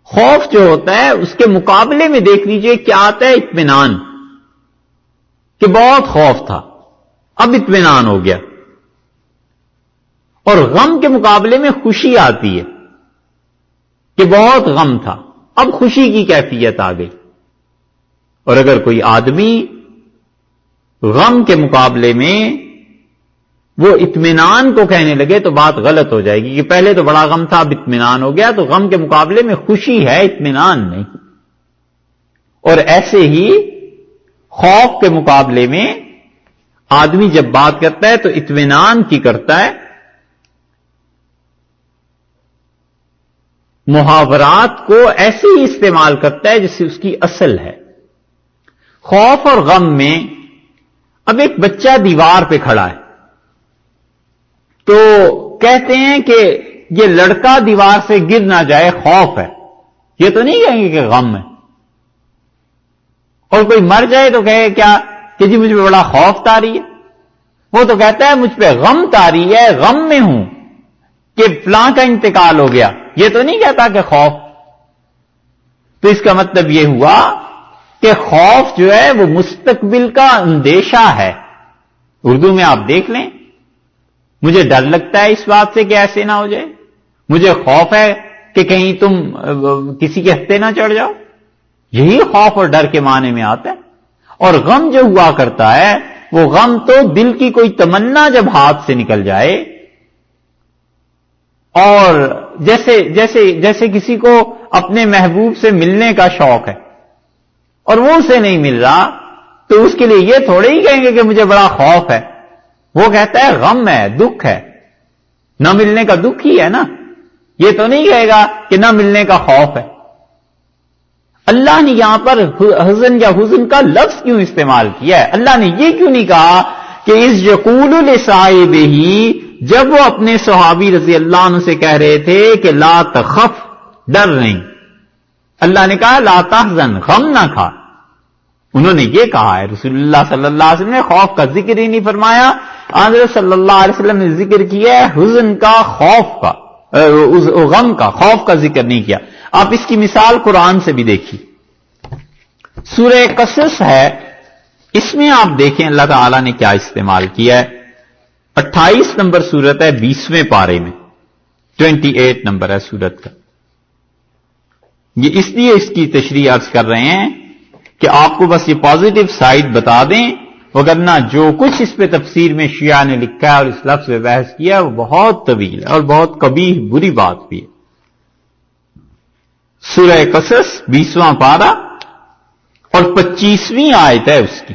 خوف جو ہوتا ہے اس کے مقابلے میں دیکھ لیجئے کیا آتا ہے, اطمینان, کہ بہت خوف تھا اب اطمینان ہو گیا. اور غم کے مقابلے میں خوشی آتی ہے کہ بہت غم تھا اب خوشی کی کیفیت آ گئی. اور اگر کوئی آدمی غم کے مقابلے میں وہ اطمینان کو کہنے لگے تو بات غلط ہو جائے گی کہ پہلے تو بڑا غم تھا اب اطمینان ہو گیا. تو غم کے مقابلے میں خوشی ہے, اطمینان نہیں. اور ایسے ہی خوف کے مقابلے میں آدمی جب بات کرتا ہے تو اطمینان کی کرتا ہے. محاورات کو ایسے ہی استعمال کرتا ہے جیسے اس کی اصل ہے. خوف اور غم میں اب ایک بچہ دیوار پہ کھڑا ہے تو کہتے ہیں کہ یہ لڑکا دیوار سے گر نہ جائے خوف ہے. یہ تو نہیں کہیں گے کہ غم ہے. اور کوئی مر جائے تو کہے کیا کہ جی مجھ پہ بڑا خوف طاری ہے. وہ تو کہتا ہے مجھ پہ غم طاری ہے, غم میں ہوں کہ فلاں کا انتقال ہو گیا. یہ تو نہیں کہتا کہ خوف. تو اس کا مطلب یہ ہوا کہ خوف جو ہے وہ مستقبل کا اندیشہ ہے. اردو میں آپ دیکھ لیں, مجھے ڈر لگتا ہے اس بات سے کہ ایسے نہ ہو جائے, مجھے خوف ہے کہ کہیں تم کسی کے ہتھے نہ چڑھ جاؤ. یہی خوف اور ڈر کے معنی میں آتا ہے. اور غم جو ہوا کرتا ہے وہ غم تو دل کی کوئی تمنا جب ہاتھ سے نکل جائے, اور جیسے کسی کو اپنے محبوب سے ملنے کا شوق ہے اور وہ اسے نہیں مل رہا، تو اس کے لیے یہ تھوڑے ہی کہیں گے کہ مجھے بڑا خوف ہے. وہ کہتا ہے غم ہے، دکھ ہے، نہ ملنے کا دکھ ہی ہے نا. یہ تو نہیں کہے گا کہ نہ ملنے کا خوف ہے. اللہ نے یہاں پر حزن یا حزن کا لفظ کیوں استعمال کیا ہے؟ اللہ نے یہ کیوں نہیں کہا کہ اس یقول لصاحبہ، جب وہ اپنے صحابی رضی اللہ عنہ سے کہہ رہے تھے کہ لا تخف، ڈر نہیں، اللہ نے کہا لا تحزن، غم نہ کھا. انہوں نے یہ کہا ہے. رسول اللہ صلی اللہ علیہ وسلم نے خوف کا ذکر ہی نہیں فرمایا. حضرت صلی اللہ علیہ وسلم نے ذکر کیا ہے حزن کا، خوف کا، غم کا، خوف کا ذکر نہیں کیا. آپ اس کی مثال قرآن سے بھی دیکھیے. سورہ قصص ہے، اس میں آپ دیکھیں اللہ تعالی نے کیا استعمال کیا ہے. 28 نمبر سورت ہے، 20ویں پارے میں، 28 نمبر ہے سورت کا. یہ اس لیے اس کی تشریح عرض کر رہے ہیں کہ آپ کو بس یہ پازیٹو سائڈ بتا دیں، وگرنہ جو کچھ اس پہ تفسیر میں شیعہ نے لکھا ہے اور اس لفظ پہ بحث کیا ہے وہ بہت طویل ہے اور بہت قبیح بری بات بھی ہے. سورہ قصص 20واں پارہ اور 25ویں آیت ہے اس کی.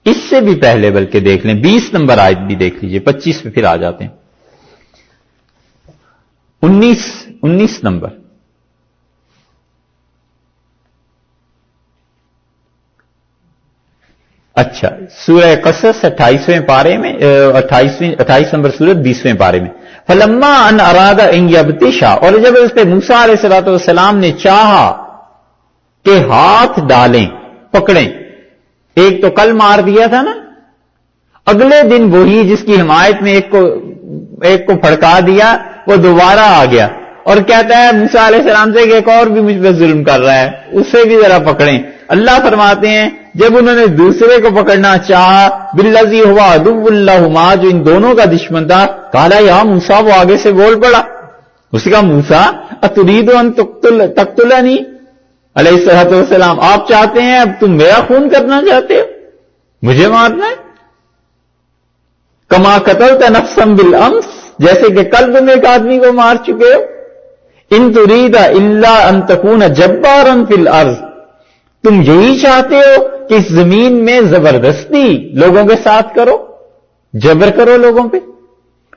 اس سے بھی پہلے بلکہ دیکھ لیں، 20 نمبر آیت بھی دیکھ لیجئے، 25 پہ پھر آ جاتے ہیں. 19 نمبر. اچھا، سورہ قصص 28ویں پارے میں، 28 نمبر سورت 20ویں پارے میں. فلما ان اراد ان یبطشا، اور جب اس پہ موسیٰ علیہ الصلوۃ والسلام نے چاہا کہ ہاتھ ڈالیں، پکڑیں. ایک تو کل مار دیا تھا نا، اگلے دن وہی جس کی حمایت میں ایک کو پھڑکا دیا وہ دوبارہ آ گیا اور کہتا ہے موسیٰ علیہ السلام سے کہ ایک اور بھی مجھ پہ ظلم کر رہا ہے، اسے بھی ذرا پکڑیں. اللہ فرماتے ہیں جب انہوں نے دوسرے کو پکڑنا چاہا، بالذی ہوا عدو لہما، جو ان دونوں کا دشمن تھا، قال یا موسیٰ، وہ آگے سے بول پڑا. اس کا موسیٰ اتريد ان تقتلنی، علیہ الصلوۃ والسلام آپ چاہتے ہیں اب تم میرا خون کرنا چاہتے ہو، مجھے مارنا ہے؟ کما قتلت نفسا بالامس، جیسے کہ کل تم ایک آدمی کو مار چکے ہو. ان تريد الا ان تكون جبارا في الارض، تم یہی چاہتے ہو کہ اس زمین میں زبردستی لوگوں کے ساتھ کرو، جبر کرو لوگوں پہ.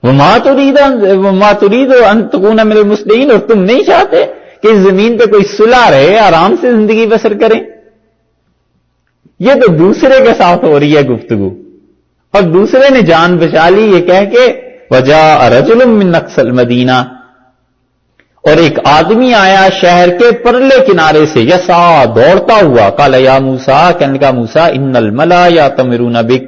وما تريد ان تكون من المصلحين، اور تم نہیں چاہتے کہ اس زمین پہ کوئی صلح رہے، آرام سے زندگی بسر کریں. یہ تو دوسرے کے ساتھ ہو رہی ہے گفتگو، اور دوسرے نے جان بچا لی یہ کہہ کے وجاء رجل من اقصى المدینہ، اور ایک آدمی آیا شہر کے پرلے کنارے سے، یسا دوڑتا ہوا. قال یا موسیٰ، کہنے کا موسیٰ، ان الملا یأتمرون بک،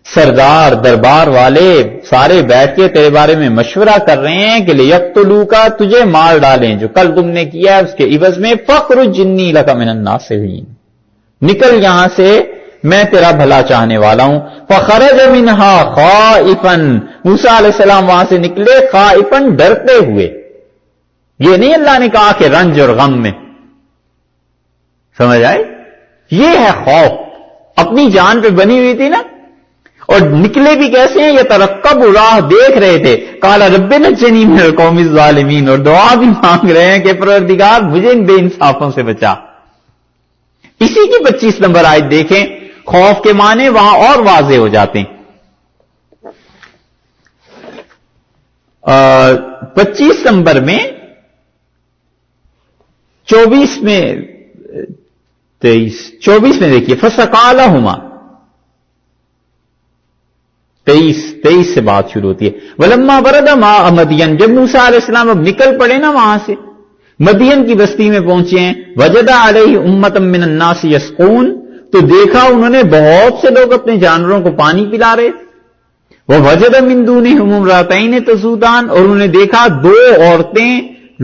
سردار دربار والے سارے بیٹھ کے تیرے بارے میں مشورہ کر رہے ہیں کہ لیقتلوک، تجھے مار ڈالیں جو کل تم نے کیا ہے اس کے عوض میں. فاخرج انی لک من الناصحین، نکل یہاں سے، میں تیرا بھلا چاہنے والا ہوں. فخرج منہا خائفا، موسیٰ علیہ السلام وہاں سے نکلے خائفا، ڈرتے ہوئے. یہ نہیں اللہ نے کہا کہ رنج اور غم میں، سمجھ آئے؟ یہ ہے خوف، اپنی جان پہ بنی ہوئی تھی نا. اور نکلے بھی کیسے ہیں؟ یہ ترقب، راہ دیکھ رہے تھے. قال رب نجنی من القوم الظالمین، اور دعا بھی مانگ رہے ہیں کہ پروردگار مجھے ان بے انصافوں سے بچا. اسی کی 25 نمبر آیت دیکھیں، خوف کے معنی وہاں اور واضح ہو جاتے ہیں. 25 نمبر میں 24 میں 24 میں دیکھیے، فسقالہما، 23 سے بات شروع ہوتی ہے. ولما برد ماء مدین، جب موسیٰ علیہ السلام اب نکل پڑے نا وہاں سے، مدین کی بستی میں پہنچے ہیں. وجد علیہ امۃ من الناس یسقون، تو دیکھا انہوں نے بہت سے لوگ اپنے جانوروں کو پانی پلا رہے. ووجد من دونہم امرأتین تذودان، اور انہوں نے دیکھا دو عورتیں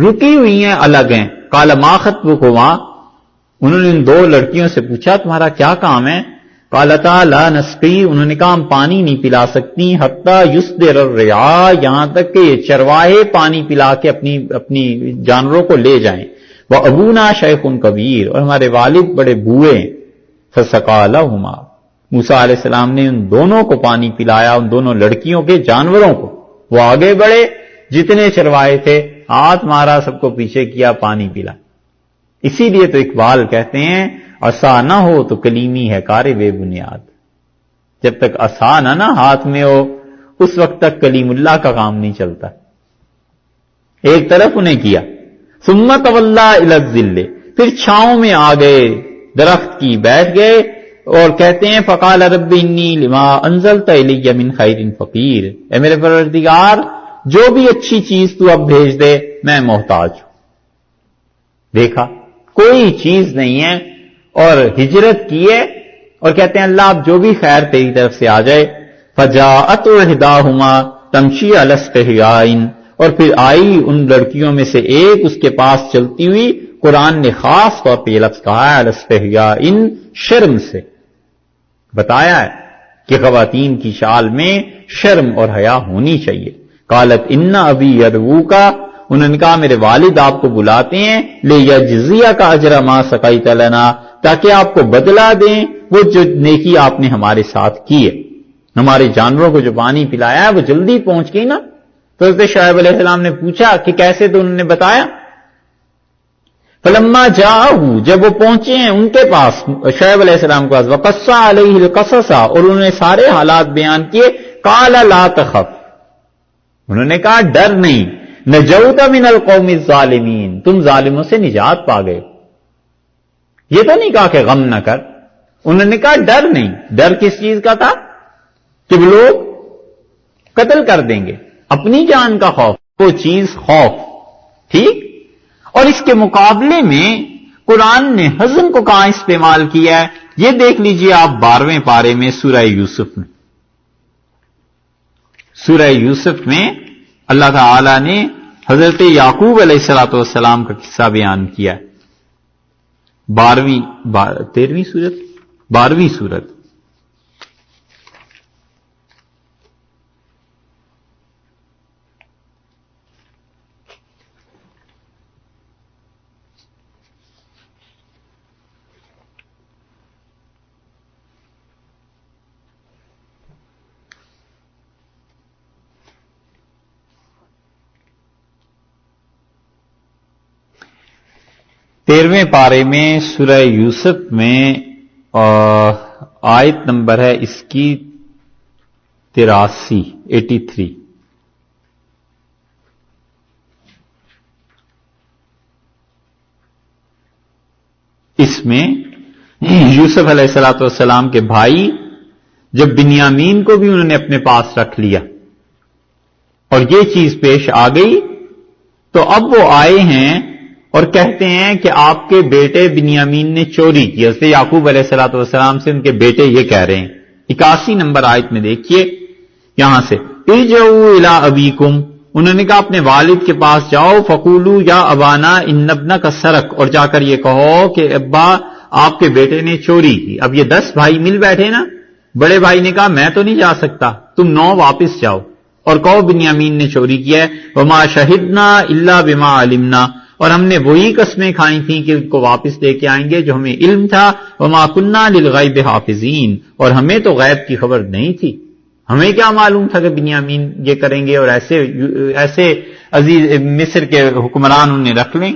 رکی ہوئی ہیں، الگ ہیں. قال ما خطبکما، انہوں نے ان دو لڑکیوں سے پوچھا تمہارا کیا کام ہے؟ قالتا لا نسقی، انہوں نے کہا ہم پانی نہیں پلا سکتی، حتی یصدر الرعاء، یہاں تک کہ یہ چرواہے پانی پلا کے اپنی جانوروں کو لے جائیں. وابونا شیخ کبیر، اور ہمارے والد بڑے بوڑھے ہیں. فسقا لہما، موسیٰ علیہ السلام نے ان دونوں کو پانی پلایا، ان دونوں لڑکیوں کے جانوروں کو. وہ آگے بڑھے، جتنے چرواہے تھے ہاتھ مارا، سب کو پیچھے کیا، پانی پلا۔ اسی لیے تو اقبال کہتے ہیں عصا نہ ہو تو کلیمی ہے کار بے بنیاد۔ جب تک عصا نہ ہاتھ میں ہو اس وقت تک کلیم اللہ کا کام نہیں چلتا۔ ایک طرف انہیں کیا، ثم تولی الی الظل، پھر چھاؤں میں آ گئے، درخت کی بیٹھ گئے، اور کہتے ہیں فقال رب انی لما انزلت الی من خیر فقیر، اے میرے پروردگار جو بھی اچھی چیز تو اب بھیج دے میں محتاج ہوں۔ دیکھا کوئی چیز نہیں ہے، اور ہجرت کیے اور کہتے ہیں اللہ اب جو بھی خیر تیری طرف سے آ جائے۔ فجاءت احداہما تمشی علی استحیاء، اور پھر آئی ان لڑکیوں میں سے ایک اس کے پاس چلتی ہوئی، قرآن نے خاص طور پہ یہ لفظ کہا ہے علی استحیاء، شرم سے بتایا ہے کہ خواتین کی شال میں شرم اور حیا ہونی چاہیے۔ قالت ان ابی یدعوکا، انہوں نے کہا میرے والد آپ کو بلاتے ہیں، لیجزیک اجر ما سقیت لنا، تاکہ آپ کو بدلہ دیں وہ جو نیکی آپ نے ہمارے ساتھ کی ہے۔ ہمارے جانوروں کو جو پانی پلایا ہے وہ جلدی پہنچ گئی نا۔ تو حضرت شعیب علیہ السلام نے پوچھا کہ کیسے، تو انہوں نے بتایا۔ فلما جاءہ، جب وہ پہنچے ہیں ان کے پاس شعیب علیہ السلام کے پاس، وقص علیہ القصص، اور انہوں نے سارے حالات بیان کیے، قال لا تخف، انہوں نے کہا ڈر نہیں، نجوت من القوم الظالمین، تم ظالموں سے نجات پا گئے۔ یہ تو نہیں کہا کہ غم نہ کر، انہوں نے کہا ڈر نہیں۔ ڈر کس چیز کا تھا؟ کہ وہ لوگ قتل کر دیں گے، اپنی جان کا خوف، وہ چیز خوف، ٹھیک۔ اور اس کے مقابلے میں قرآن نے حزن کو کہاں استعمال کیا ہے، یہ دیکھ لیجئے آپ 12ویں پارے میں سورہ یوسف میں۔ سورہ یوسف میں اللہ تعالی نے حضرت یعقوب علیہ الصلوۃ والسلام کا قصہ بیان کیا ہے۔ 13ویں سورت 12ویں سورت، تیرہویں پارے میں سورہ یوسف میں آیت نمبر ہے اس کی 83۔ اس میں یوسف علیہ الصلوۃ والسلام کے بھائی جب بنیامین کو بھی انہوں نے اپنے پاس رکھ لیا اور یہ چیز پیش آ گئی، تو اب وہ آئے ہیں اور کہتے ہیں کہ آپ کے بیٹے بنیامین نے چوری کی۔ حضرت یعقوب علیہ الصلوۃ والسلام سے ان کے بیٹے یہ کہہ رہے ہیں، 81 نمبر آیت میں دیکھیے یہاں سے، ارجعوا الی ابیکم، انہوں نے کہا اپنے والد کے پاس جاؤ، فقولوا یا ابانا ان ابنک سرق، اور جا کر یہ کہو کہ ابا آپ کے بیٹے نے چوری کی۔ اب یہ 10 بھائی مل بیٹھے نا، بڑے بھائی نے کہا میں تو نہیں جا سکتا، تم 9 واپس جاؤ اور کہو بنیامین نے چوری کیا ہے۔ وما شہدنا الا بما علمنا، اور ہم نے وہی قسمیں کھائی تھیں کہ ان کو واپس لے کے آئیں گے جو ہمیں علم تھا۔ وما كنا للغیب حافظین، اور ہمیں تو غیب کی خبر نہیں تھی، ہمیں کیا معلوم تھا کہ بنیامین یہ کریں گے، اور ایسے عزیز مصر کے حکمران انہیں رکھ لیں۔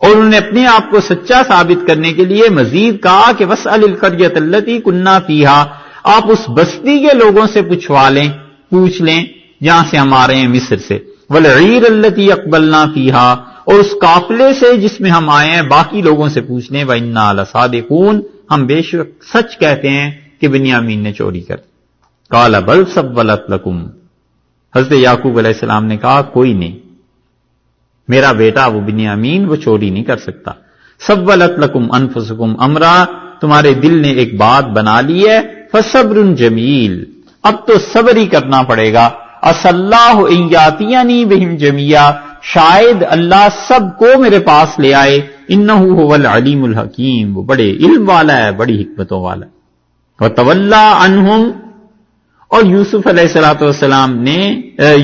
اور انہوں نے اپنے آپ کو سچا ثابت کرنے کے لیے مزید کہا کہ واسأل القرية التي كنا فيها، آپ اس بستی کے لوگوں سے پوچھ لیں جہاں سے ہم آ رہے ہیں مصر سے، والعیر التي اقبلنا فيها، اور اس قافلے سے جس میں ہم آئے ہیں باقی لوگوں سے پوچھ لیں، وَإِنَّا لَصَادِقُونَ، ہم بے شک سچ کہتے ہیں کہ بنیامین نے چوری کر۔ قَالَ بَلْ سَوَّلَتْ لَكُمْ، حضرت یعقوب علیہ السلام نے کہا کوئی نہیں، میرا بیٹا وہ بنیامین وہ چوری نہیں کر سکتا۔ سَوَّلَتْ لَكُمْ أَنفُسُكُمْ أَمْرًا، تمہارے دل نے ایک بات بنا لی ہے، فَصَبْرٌ جَمِيلٌ، اب تو صبر ہی کرنا پڑے گا۔ عَسَى اللَّهُ أَن يَأْتِيَنِي بِهِمْ جَمِيعًا، شاید اللہ سب کو میرے پاس لے آئے۔ انہ هو العلیم الحکیم، وہ بڑے علم والا ہے، بڑی حکمتوں والا ہے۔ وتولی عنہم، اور یوسف علیہ الصلوۃ والسلام نے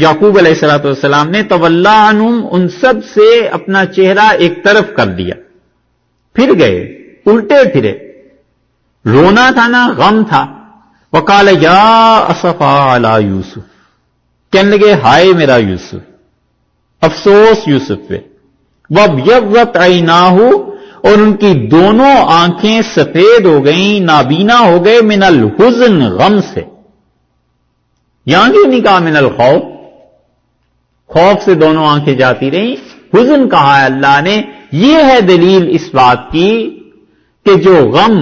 یعقوب علیہ الصلوۃ والسلام نے تولی عنہم، ان سب سے اپنا چہرہ ایک طرف کر دیا، پھر گئے الٹے پھرے، رونا تھا نا، غم تھا۔ وقال یا اسفا علی یوسف، کہنے لگے ہائے میرا یوسف، افسوس یوسف پہ. وَابْيَضَّتْ عَيْنَاهُ اور ان کی دونوں آنکھیں سفید ہو گئیں، نابینا ہو گئے، من الحزن غم سے. یہاں کیوں نہیں کہا من الخوف؟ خوف سے دونوں آنکھیں جاتی رہیں، حزن کہا ہے اللہ نے. یہ ہے دلیل اس بات کی کہ جو غم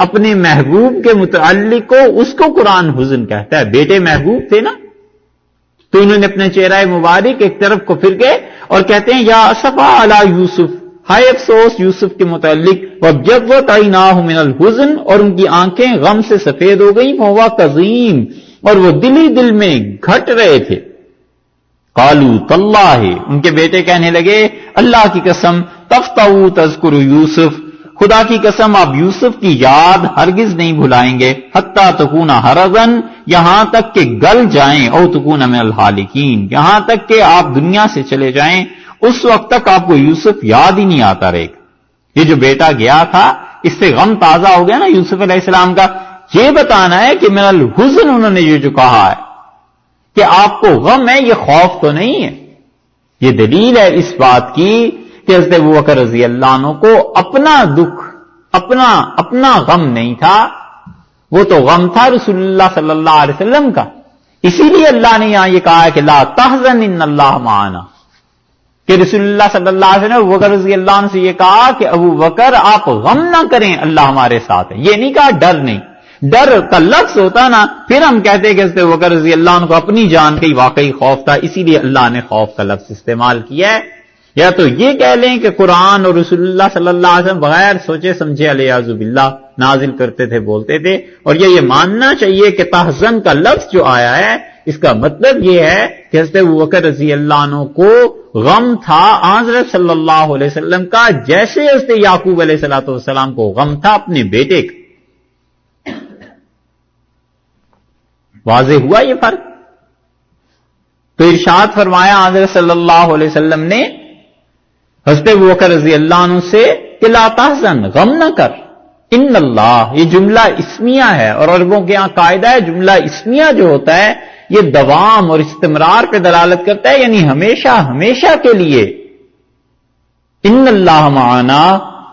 اپنے محبوب کے متعلق ہو اس کو قرآن حزن کہتا ہے. بیٹے محبوب تھے نا، تو انہوں نے اپنے چہرہ مبارک ایک طرف کو پھر گئے اور کہتے ہیں یا اسفا علی یوسف، ہائے افسوس یوسف کے متعلق. وَابْيَضَّتْ عَيْنَاهُ مِنَ الْحُزْنِ اور ان کی آنکھیں غم سے سفید ہو گئیں. فَهُوَ كَظِيمٌ اور وہ دل ہی دل میں گھٹ رہے تھے. قَالُوا تَاللَّهِ ان کے بیٹے کہنے لگے اللہ کی قسم، تَفْتَوْا تَذْكُرُ یوسف خدا کی قسم آپ یوسف کی یاد ہرگز نہیں بھلائیں گے. حَتَّى تَكُونَ حَرَضًا یہاں تک کہ گل جائیں، او تکون من الحالکین یہاں تک کہ آپ دنیا سے چلے جائیں، اس وقت تک آپ کو یوسف یاد ہی نہیں آتا رہے گا. یہ جو بیٹا گیا تھا اس سے غم تازہ ہو گیا نا یوسف علیہ السلام کا. یہ بتانا ہے کہ من الحزن انہوں نے یہ جو کہا ہے کہ آپ کو غم ہے، یہ خوف تو نہیں ہے. یہ دلیل ہے اس بات کی کہ حضرت ابوبکر رضی اللہ عنہ کو اپنا دکھ، اپنا غم نہیں تھا، وہ تو غم تھا رسول اللہ صلی اللہ علیہ وسلم کا. اسی لیے اللہ نے یہاں یہ کہا ہے کہ لا تحزن ان اللہ معنا، کہ رسول اللہ صلی اللہ علیہ وسلم ابوبکر رضی اللہ عنہ سے یہ کہا کہ ابو بکر آپ غم نہ کریں، اللہ ہمارے ساتھ ہے. یہ نہیں کہا ڈر نہیں. ڈر کا لفظ ہوتا نا پھر ہم کہتے کہ حضرت ابوبکر رضی اللہ عنہ کو اپنی جان کا ہی واقعی خوف تھا، اسی لیے اللہ نے خوف کا لفظ استعمال کیا ہے. یا تو یہ کہہ لیں کہ قرآن اور رسول اللہ صلی اللہ علیہ وسلم بغیر سوچے سمجھے علیہ باللہ نازل کرتے تھے، بولتے تھے. اور یہ ماننا چاہیے کہ تحزن کا لفظ جو آیا ہے اس کا مطلب یہ ہے کہ حضرت ابوبکر رضی اللہ عنہ کو غم تھا حضرت صلی اللہ علیہ وسلم کا، جیسے حضرت یعقوب علیہ الصلوۃ والسلام کو غم تھا اپنے بیٹے کا. واضح ہوا یہ فرق؟ تو ارشاد فرمایا حضرت صلی اللہ علیہ وسلم نے حضرت ابوبکر رضی اللہ عنہ سے کہ لا تحزن غم نہ کر. ان اللہ یہ جملہ اسمیہ ہے اور عربوں کے یہاں قاعدہ ہے جملہ اسمیہ جو ہوتا ہے یہ دوام اور استمرار پہ دلالت کرتا ہے، یعنی ہمیشہ ہمیشہ کے لیے. ان اللہ معنا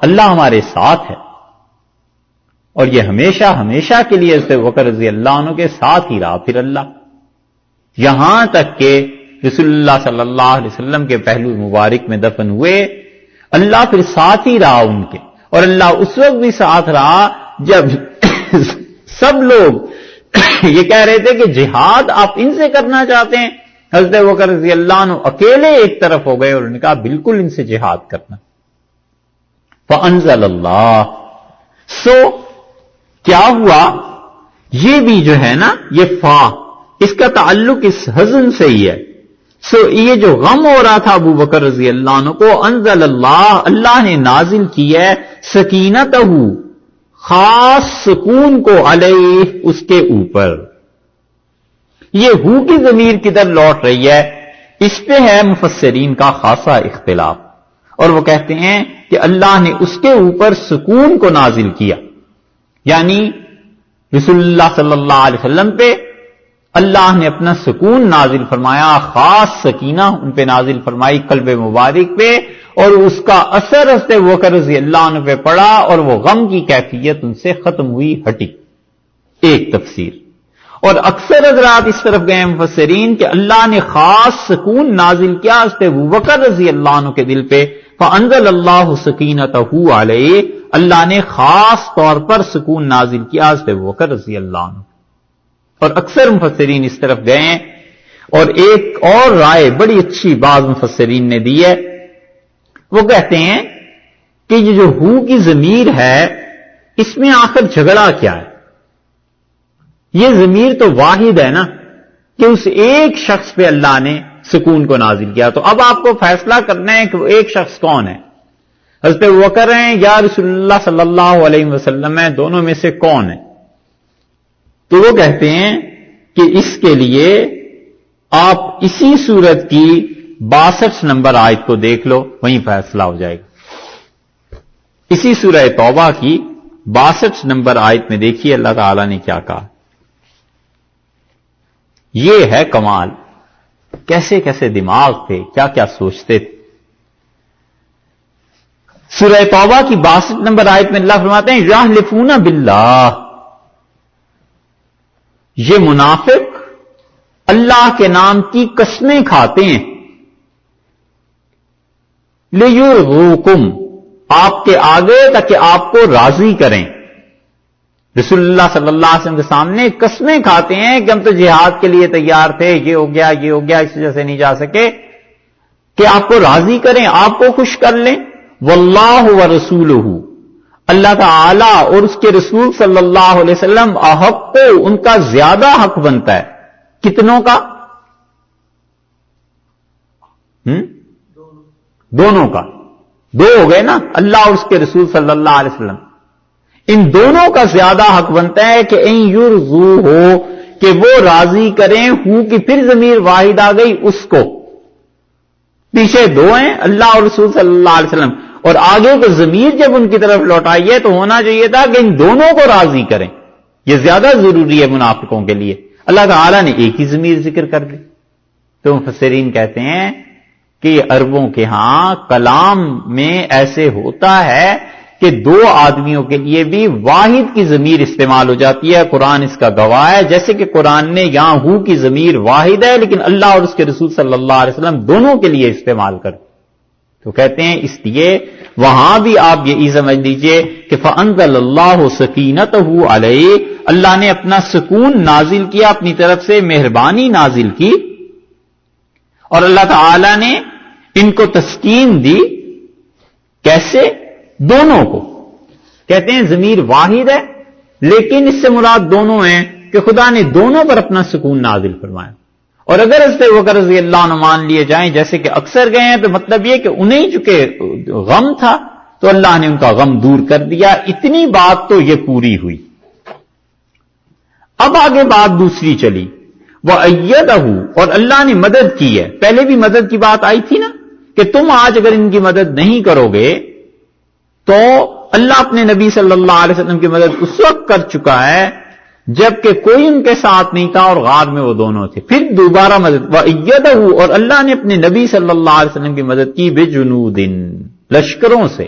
اللہ ہمارے ساتھ ہے، اور یہ ہمیشہ ہمیشہ کے لیے حضرت ابوبکر رضی اللہ عنہ کے ساتھ ہی رہا. پھر اللہ یہاں تک کہ رسول اللہ صلی اللہ علیہ وسلم کے پہلو مبارک میں دفن ہوئے، اللہ پھر ساتھ ہی رہا ان کے. اور اللہ اس وقت بھی ساتھ رہا جب سب لوگ یہ کہہ رہے تھے کہ جہاد آپ ان سے کرنا چاہتے ہیں. حضرت ابوبکر رضی اللہ عنہ اکیلے ایک طرف ہو گئے اور انہوں نے کہا بالکل ان سے جہاد کرنا. فانزل اللہ سو کیا ہوا، یہ بھی جو ہے نا یہ فا اس کا تعلق اس حزن سے ہی ہے. سو یہ جو غم ہو رہا تھا ابو بکر رضی اللہ عنہ کو، انزل اللہ نے نازل کی ہے سکینتہ خاص سکون کو علیہ اس کے اوپر. یہ ہو کی ضمیر کدھر لوٹ رہی ہے اس پہ ہے مفسرین کا خاصا اختلاف، اور وہ کہتے ہیں کہ اللہ نے اس کے اوپر سکون کو نازل کیا، یعنی رسول اللہ صلی اللہ علیہ وسلم پہ اللہ نے اپنا سکون نازل فرمایا، خاص سکینہ ان پہ نازل فرمائی قلب مبارک پہ، اور اس کا اثر حضرت ابوبکر رضی اللہ عنہ پہ پڑا اور وہ غم کی کیفیت ان سے ختم ہوئی، ہٹی. ایک تفسیر. اور اکثر حضرات اس طرف گئے مفسرین کہ اللہ نے خاص سکون نازل کیا حضرت ابوبکر رضی اللہ عنہ کے دل پہ، فانزل اللہ سکینتہ علیہ اللہ نے خاص طور پر سکون نازل کیا حضرت ابوبکر رضی اللہ عنہ. اور اکثر مفسرین اس طرف گئے ہیں. اور ایک اور رائے بڑی اچھی بعض مفسرین نے دی ہے، وہ کہتے ہیں کہ یہ جو ہو کی ضمیر ہے اس میں آخر جھگڑا کیا ہے؟ یہ ضمیر تو واحد ہے نا کہ اس ایک شخص پہ اللہ نے سکون کو نازل کیا. تو اب آپ کو فیصلہ کرنا ہے کہ وہ ایک شخص کون ہے، حضرت ابوبکر ہیں یا رسول اللہ صلی اللہ علیہ وسلم ہیں، دونوں میں سے کون ہے؟ تو وہ کہتے ہیں کہ اس کے لیے آپ اسی سورت کی 62 نمبر آیت کو دیکھ لو، وہیں فیصلہ ہو جائے گا. اسی سورہ توبہ کی 62 نمبر آیت میں دیکھیے اللہ تعالی نے کیا کہا. یہ ہے کمال. کیسے کیسے دماغ تھے، کیا کیا سوچتے تھے. سورہ توبہ کی 62 نمبر آیت میں اللہ فرماتے ہیں یحلفون باللہ، یہ منافق اللہ کے نام کی قسمیں کھاتے ہیں، لیرضوکم، آپ کے آگے تاکہ آپ کو راضی کریں. رسول اللہ صلی اللہ علیہ وسلم کے سامنے قسمیں کھاتے ہیں کہ ہم تو جہاد کے لیے تیار تھے، یہ ہو گیا یہ ہو گیا، اس وجہ سے نہیں جا سکے، کہ آپ کو راضی کریں، آپ کو خوش کر لیں. واللہ ورسولہ، اللہ تعالی اور اس کے رسول صلی اللہ علیہ وسلم احق، ان کا زیادہ حق بنتا ہے. کتنوں کا؟ دونوں کا. دو ہو گئے نا، اللہ اور اس کے رسول صلی اللہ علیہ وسلم. ان دونوں کا زیادہ حق بنتا ہے کہ ان یرضو ہو، کہ وہ راضی کریں. ہو کہ پھر ضمیر واحد آ گئی اس کو، پیچھے دو ہیں اللہ اور رسول صلی اللہ علیہ وسلم، اور آگے کو ضمیر جب ان کی طرف لوٹائی ہے تو ہونا چاہیے تھا کہ ان دونوں کو راضی کریں. یہ زیادہ ضروری ہے منافقوں کے لیے. اللہ تعالیٰ نے ایک ہی ضمیر ذکر کر دی. تو مفسرین کہتے ہیں کہ یہ عربوں کے ہاں کلام میں ایسے ہوتا ہے کہ دو آدمیوں کے لیے بھی واحد کی ضمیر استعمال ہو جاتی ہے. قرآن اس کا گواہ ہے. جیسے کہ قرآن نے یہاں ہو کی ضمیر واحد ہے لیکن اللہ اور اس کے رسول صلی اللہ علیہ وسلم دونوں کے لیے استعمال کر. تو کہتے ہیں اس لیے وہاں بھی آپ یہ سمجھ لیجئے کہ فَأَنزَلَ اللَّهُ سَكِينَتَهُ عَلَيْهِ، اللہ نے اپنا سکون نازل کیا، اپنی طرف سے مہربانی نازل کی، اور اللہ تعالی نے ان کو تسکین دی. کیسے؟ دونوں کو. کہتے ہیں ضمیر واحد ہے لیکن اس سے مراد دونوں ہیں کہ خدا نے دونوں پر اپنا سکون نازل فرمایا. اور اگر حضرت ابوبکر رضی اللہ عنہ مان لیے جائیں جیسے کہ اکثر گئے ہیں، تو مطلب یہ کہ انہیں چونکہ غم تھا تو اللہ نے ان کا غم دور کر دیا. اتنی بات تو یہ پوری ہوئی. اب آگے بات دوسری چلی، وَأَيَّدَهُ، اور اللہ نے مدد کی ہے. پہلے بھی مدد کی بات آئی تھی نا کہ تم آج اگر ان کی مدد نہیں کرو گے تو اللہ اپنے نبی صلی اللہ علیہ وسلم کی مدد اس وقت کر چکا ہے جبکہ کوئی ان کے ساتھ نہیں تھا اور غار میں وہ دونوں تھے. پھر دوبارہ مدد، وَأَيَّدَهُ، اور اللہ نے اپنے نبی صلی اللہ علیہ وسلم کی مدد کی بِجُنُودٍ، لشکروں سے.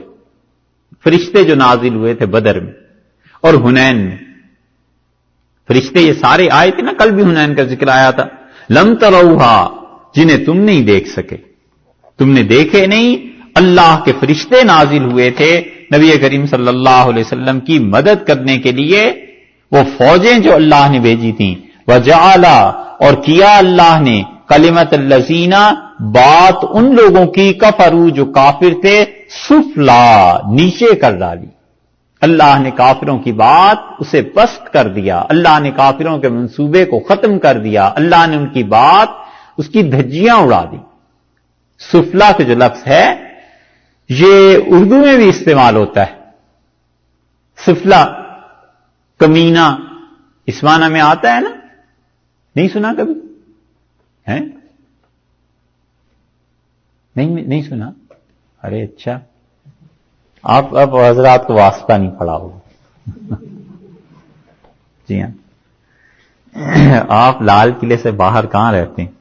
فرشتے جو نازل ہوئے تھے بدر میں اور حنین میں. فرشتے یہ سارے آئے تھے نا، کل بھی حنین کا ذکر آیا تھا. لم تروہا، جنہیں تم نہیں دیکھ سکے، تم نے دیکھے نہیں. اللہ کے فرشتے نازل ہوئے تھے نبی کریم صلی اللہ علیہ وسلم کی مدد کرنے کے لیے. وہ فوجیں جو اللہ نے بھیجی تھیں. وجعل، اور کیا اللہ نے کلمت الذین، بات ان لوگوں کی کفروا جو کافر تھے، سفلا، نیچے کر ڈالی. اللہ نے کافروں کی بات اسے پست کر دیا. اللہ نے کافروں کے منصوبے کو ختم کر دیا. اللہ نے ان کی بات، اس کی دھجیاں اڑا دی. سفلا کے جو لفظ ہے یہ اردو میں بھی استعمال ہوتا ہے. سفلا، کمینہ، اس معنی میں آتا ہے نا. نہیں سنا کبھی؟ ہے نہیں سنا؟ ارے اچھا، آپ اب حضرات کو واسطہ نہیں پڑا ہوگا. جی ہاں، آپ لال قلعے سے باہر کہاں رہتے ہیں؟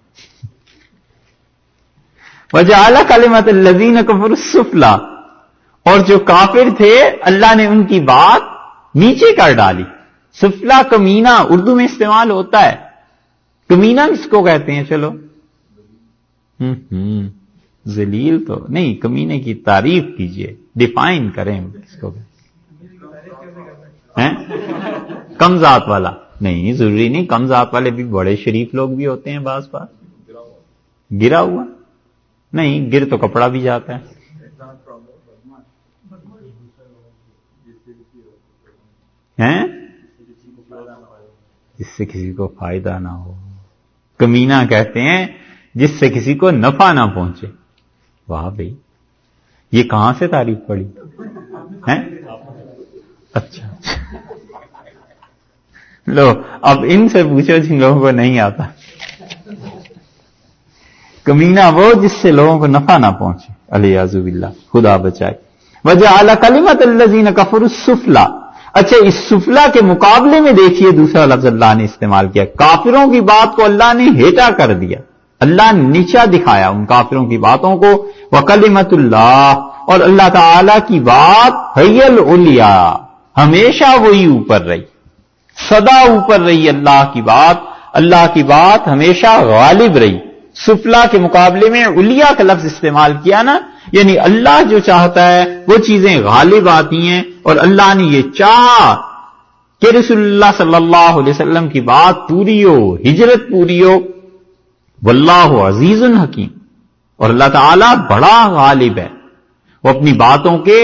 وَجَعَلَ كَلِمَةَ الَّذِينَ كَفَرُوا السُّفْلَىٰ، اور جو کافر تھے اللہ نے ان کی بات نیچے کر ڈالی. سفلا کمینہ اردو میں استعمال ہوتا ہے. کمینہ کس کو کہتے ہیں؟ چلو ذلیل تو نہیں، کمینے کی تعریف کیجئے، ڈیفائن کریں کس کو. کم ذات والا نہیں، ضروری نہیں. کم ذات والے بھی بڑے شریف لوگ بھی ہوتے ہیں بعض بار. گرا ہوا نہیں، گر تو کپڑا بھی جاتا ہے. جس سے کسی کو فائدہ نہ ہو. کمینہ کہتے ہیں جس سے کسی کو نفع نہ پہنچے. واہ بھائی، یہ کہاں سے تعریف پڑی ہے؟ اچھا لو اب ان سے پوچھو جن لوگوں کو نہیں آتا. کمینہ وہ جس سے لوگوں کو نفع نہ پہنچے، الیاذ باللہ، خدا بچائے. وجعل کلمۃ الذین کفروا السفلی. اچھا، اس سفلا کے مقابلے میں دیکھیے دوسرا لفظ اللہ نے استعمال کیا. کافروں کی بات کو اللہ نے ہیٹا کر دیا. اللہ نے نیچا دکھایا ان کافروں کی باتوں کو. وکلمۃ اللہ، اور اللہ تعالی کی بات ہی العلیا، ہمیشہ وہی اوپر رہی، سدا اوپر رہی اللہ کی بات. اللہ کی بات ہمیشہ غالب رہی. سفلا کے مقابلے میں علیا کا لفظ استعمال کیا نا، یعنی اللہ جو چاہتا ہے وہ چیزیں غالب آتی ہیں، اور اللہ نے یہ چاہا کہ رسول اللہ صلی اللہ علیہ وسلم کی بات پوری ہو، ہجرت پوری ہو. واللہ عزیز حکیم، اور اللہ تعالیٰ بڑا غالب ہے، وہ اپنی باتوں کے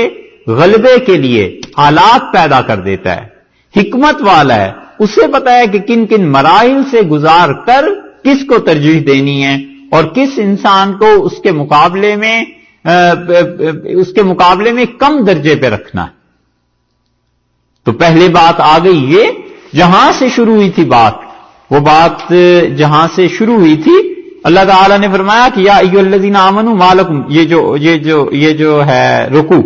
غلبے کے لیے حالات پیدا کر دیتا ہے. حکمت والا ہے، اسے پتا ہے کہ کن کن مراحل سے گزار کر کس کو ترجیح دینی ہے اور کس انسان کو اس کے مقابلے میں کم درجے پہ رکھنا ہے. تو پہلے بات آ گئی، یہ جہاں سے شروع ہوئی تھی بات، وہ بات جہاں سے شروع ہوئی تھی اللہ تعالیٰ نے فرمایا کہ یا ایھا الذین آمنوا ما لکم، یہ جو ہے رکوع،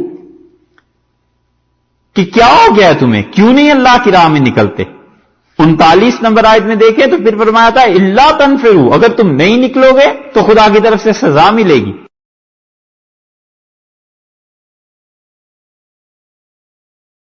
کہ کیا ہو گیا تمہیں، کیوں نہیں اللہ کی راہ میں نکلتے. 39 نمبر آیت میں دیکھیں تو پھر فرمایا تھا الا تنفروا، اگر تم نہیں نکلو گے تو خدا کی طرف سے سزا ملے گی.